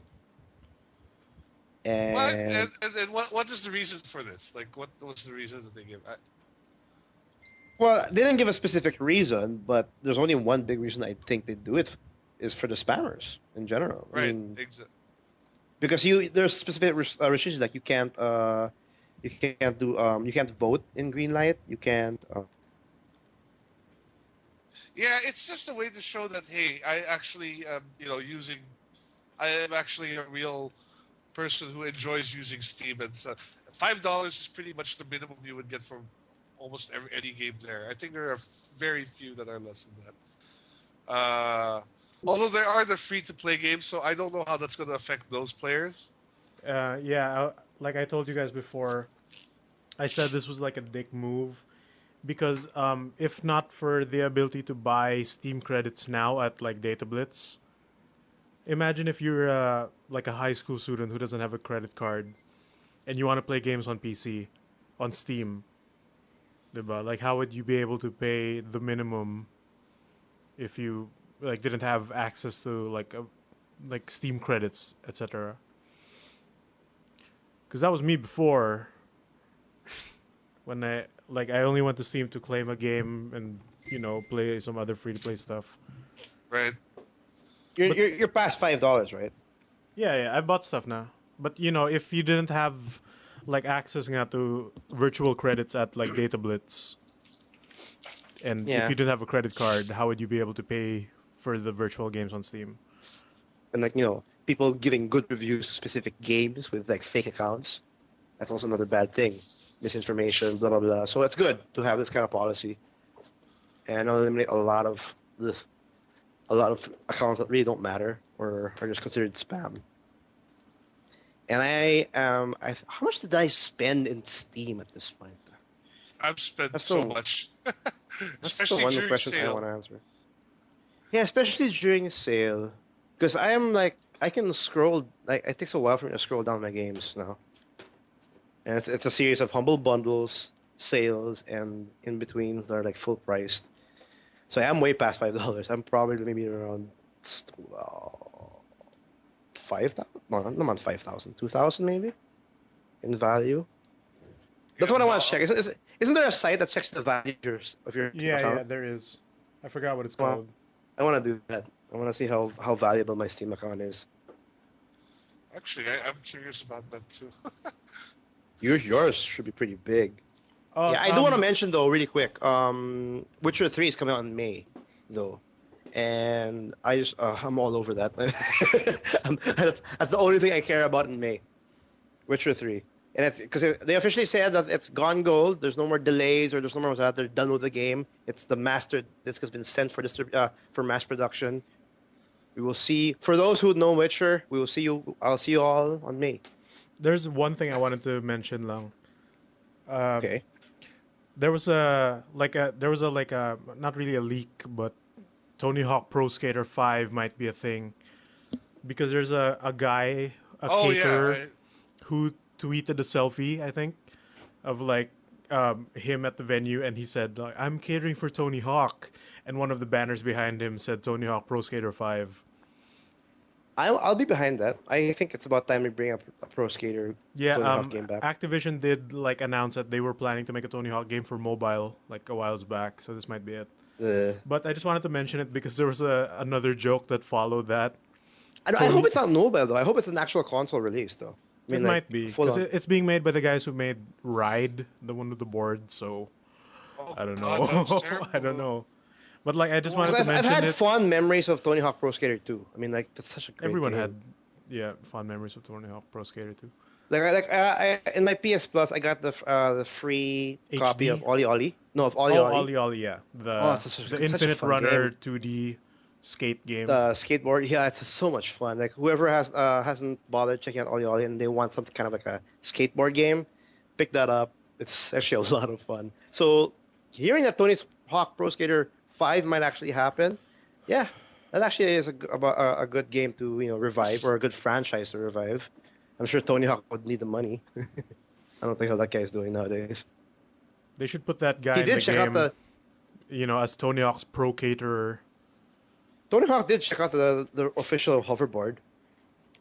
What And and what is the reason for this? Like, what's the reason that they give? well, they didn't give a specific reason, but there's only one big reason I think they do it is for the spammers in general. I Right, mean, exactly. because there's specific restrictions like you can't vote in green light. You can't. Yeah, it's just a way to show that hey, I actually I am actually a real person who enjoys using Steam, and so $5 is pretty much the minimum you would get from almost any game there. I think there are very few that are less than that. Although there are the free-to-play games, so I don't know how that's going to affect those players. Yeah, like I told you guys before, I said this was like a dick move because if not for the ability to buy Steam credits now at like Data Blitz, imagine if you're like a high school student who doesn't have a credit card and you want to play games on PC, on Steam, diba? Like how would you be able to pay the minimum if you like didn't have access to like Steam credits, etc. Because that was me before when I only went to Steam to claim a game and play some other free to play stuff. Right. You're, But you're you're past $5, right? Yeah, I bought stuff now. But if you didn't have like access nga to virtual credits at like Data Blitz, and if Yeah, you didn't have a credit card, how would you be able to pay for the virtual games on Steam? And like, people giving good reviews to specific games with like fake accounts. That's also another bad thing. Misinformation, blah blah blah. So it's good to have this kind of policy and eliminate a lot of accounts that really don't matter or are just considered spam. And how much did I spend in Steam at this point? I've spent That's so still much, that's still especially one of the during questions I want sale. to answer. Yeah, especially during a sale, because I am like I can scroll. Like it takes a while for me to scroll down my games now, and it's a series of humble bundles, sales, and in between that are like full priced. So I am way past $5. I'm probably maybe around 5,000. No, not on 5,000. 2,000 maybe in value. That's Yeah, what I want to no, check. Isn't there a site that checks the value of your Steam Yeah, account? there is. I forgot what it's Well, called. I want to do that. I want to see how valuable my Steam account is. actually, I'm curious about that too. Yours should be pretty big. Oh, Yeah, I do want to mention though, really quick. Witcher 3 is coming out in May, though, and I'm all over that. That's the only thing I care about in May. Witcher 3, and it's because they officially said that it's gone gold. There's no more delays or there's no more that. They're done with the game. It's the master disc has been sent for mass production. We will see. For those who know Witcher, we will see you. I'll see you all on May. there's one thing I wanted to mention, lang. Uh, Okay. there was a not really a leak, but Tony Hawk Pro Skater 5 might be a thing because there's a guy, a Oh yeah, caterer, who tweeted a selfie, I think, of like him at the venue, and he said like, "I'm catering for Tony Hawk," and one of the banners behind him said Tony Hawk Pro Skater 5. I'll be behind that. I think it's about time we bring up a Pro Skater Yeah, Tony Hawk game back. Activision did like announce that they were planning to make a Tony Hawk game for mobile like a whiles back, so this might be it. The But I just wanted to mention it because there was another joke that followed that. I hope Tony, it's not mobile though. I hope it's an actual console release though. I it mean, like might be full because on. it's being made by the guys who made Ride, the one with the board. So oh I don't god, that was know. terrible. I don't know. But like I just Well, wanted to Because I've mention had it. fond memories of Tony Hawk Pro Skater 2. I mean, like that's such a great Everyone game. had, yeah, fond memories of Tony Hawk Pro Skater 2. In my PS Plus, I got the free copy of HD? Ollie Ollie. No, of Ollie Oh, Ollie. Ollie Ollie, yeah. Oh, The it's such the a, such a Infinite fun Runner game. 2D skate game. The skateboard, yeah, it's so much fun. Like whoever hasn't bothered checking out Ollie Ollie and they want something kind of like a skateboard game, pick that up. It's actually a lot of fun. So hearing that Tony Hawk Pro Skater 5 might actually happen, yeah, that actually is a good game to revive or a good franchise to revive. I'm sure Tony Hawk would need the money. I don't think how that guy's doing nowadays. They should put that guy He in the did check out game, the as Tony Hawk's Pro Caterer. Tony Hawk did check out the official hoverboard.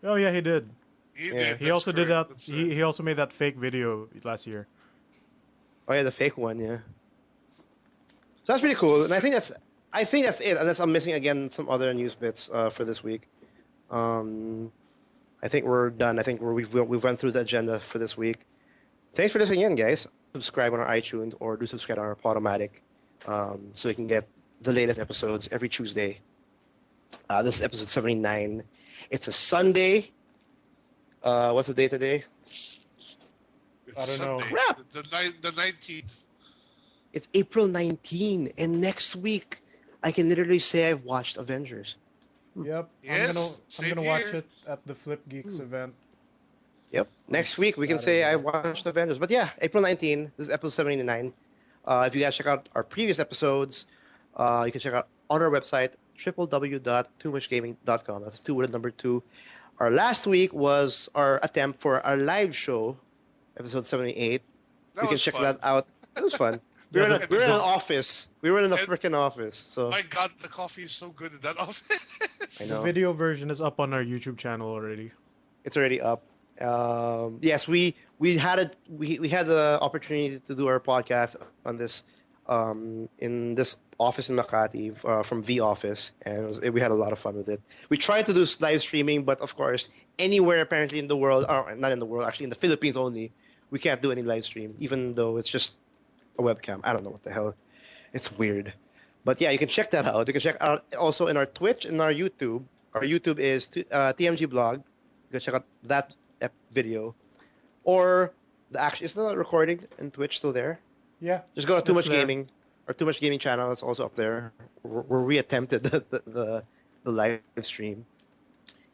Oh yeah, he did. He Yeah. did. He That's also did correct, that. that's He right. he also made that fake video last year. Oh yeah, the fake one, yeah. So that's pretty cool, and I think that's it. Unless I'm missing again some other news bits for this week. I think we're done. I think we've run through the agenda for this week. Thanks for listening in, guys. Subscribe on our iTunes or do subscribe on our Podomatic, so you can get the latest episodes every Tuesday. This is episode 79. It's a Sunday. What's the day today? It's I don't know. Sunday, Crap. the 19th. It's April 19, and next week I can literally say I've watched Avengers. Yep. Yes, I'm same gonna watch here. it at the Flip Geeks event. Yep. Next week we can say Saturday. I watched Avengers. But yeah, April 19. This is episode 79. If you guys check out our previous episodes, you can check out on our website www.toomuchgaming.com. That's 2 with the number 2. Our last week was our attempt for our live show, episode 78. That You can was check fun. that out. It was fun. We Yeah, were in an the- office. We were in a And- freaking office. So My god, the coffee is so good in that office. I The know. video version is up on our YouTube channel already. it's already up. Yes, we had the opportunity to do our podcast on this in this office in Makati from V Office, and we had a lot of fun with it. We tried to do live streaming, but of course anywhere apparently in the world, or not in the world, actually in the Philippines only, we can't do any live stream, even though it's just a webcam. I don't know what the hell. It's weird. But yeah, you can check that out. You can check out also in our Twitch and our YouTube. Our YouTube is TMG Blog. You can check out that video. Or the actual, is the recording in Twitch still there? Yeah. Just go to Too It's Much there. Gaming. Our Too Much Gaming channel. It's also up there. We reattempted the live stream.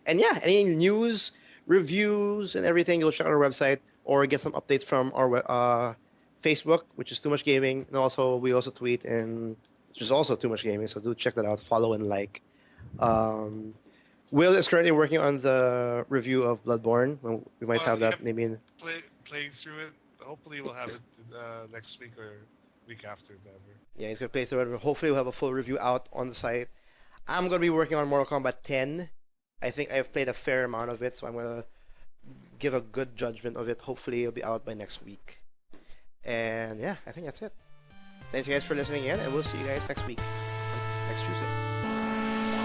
And yeah, any news, reviews, and everything, you'll check out our website or get some updates from our Facebook, which is Too Much Gaming, and also we also tweet, and which is also Too Much Gaming. So do check that out, follow and like. Um, Will is currently working on the review of Bloodborne. We might have that Yep. maybe in. Playing through it. Hopefully, we'll have it next week or week after, whatever. Yeah, he's gonna play through it. Hopefully, we'll have a full review out on the site. I'm gonna be working on Mortal Kombat 10. I think I've played a fair amount of it, so I'm gonna give a good judgment of it. Hopefully, it'll be out by next week. And yeah, I think that's it. Thanks, guys, for listening in, and we'll see you guys next week, next Tuesday.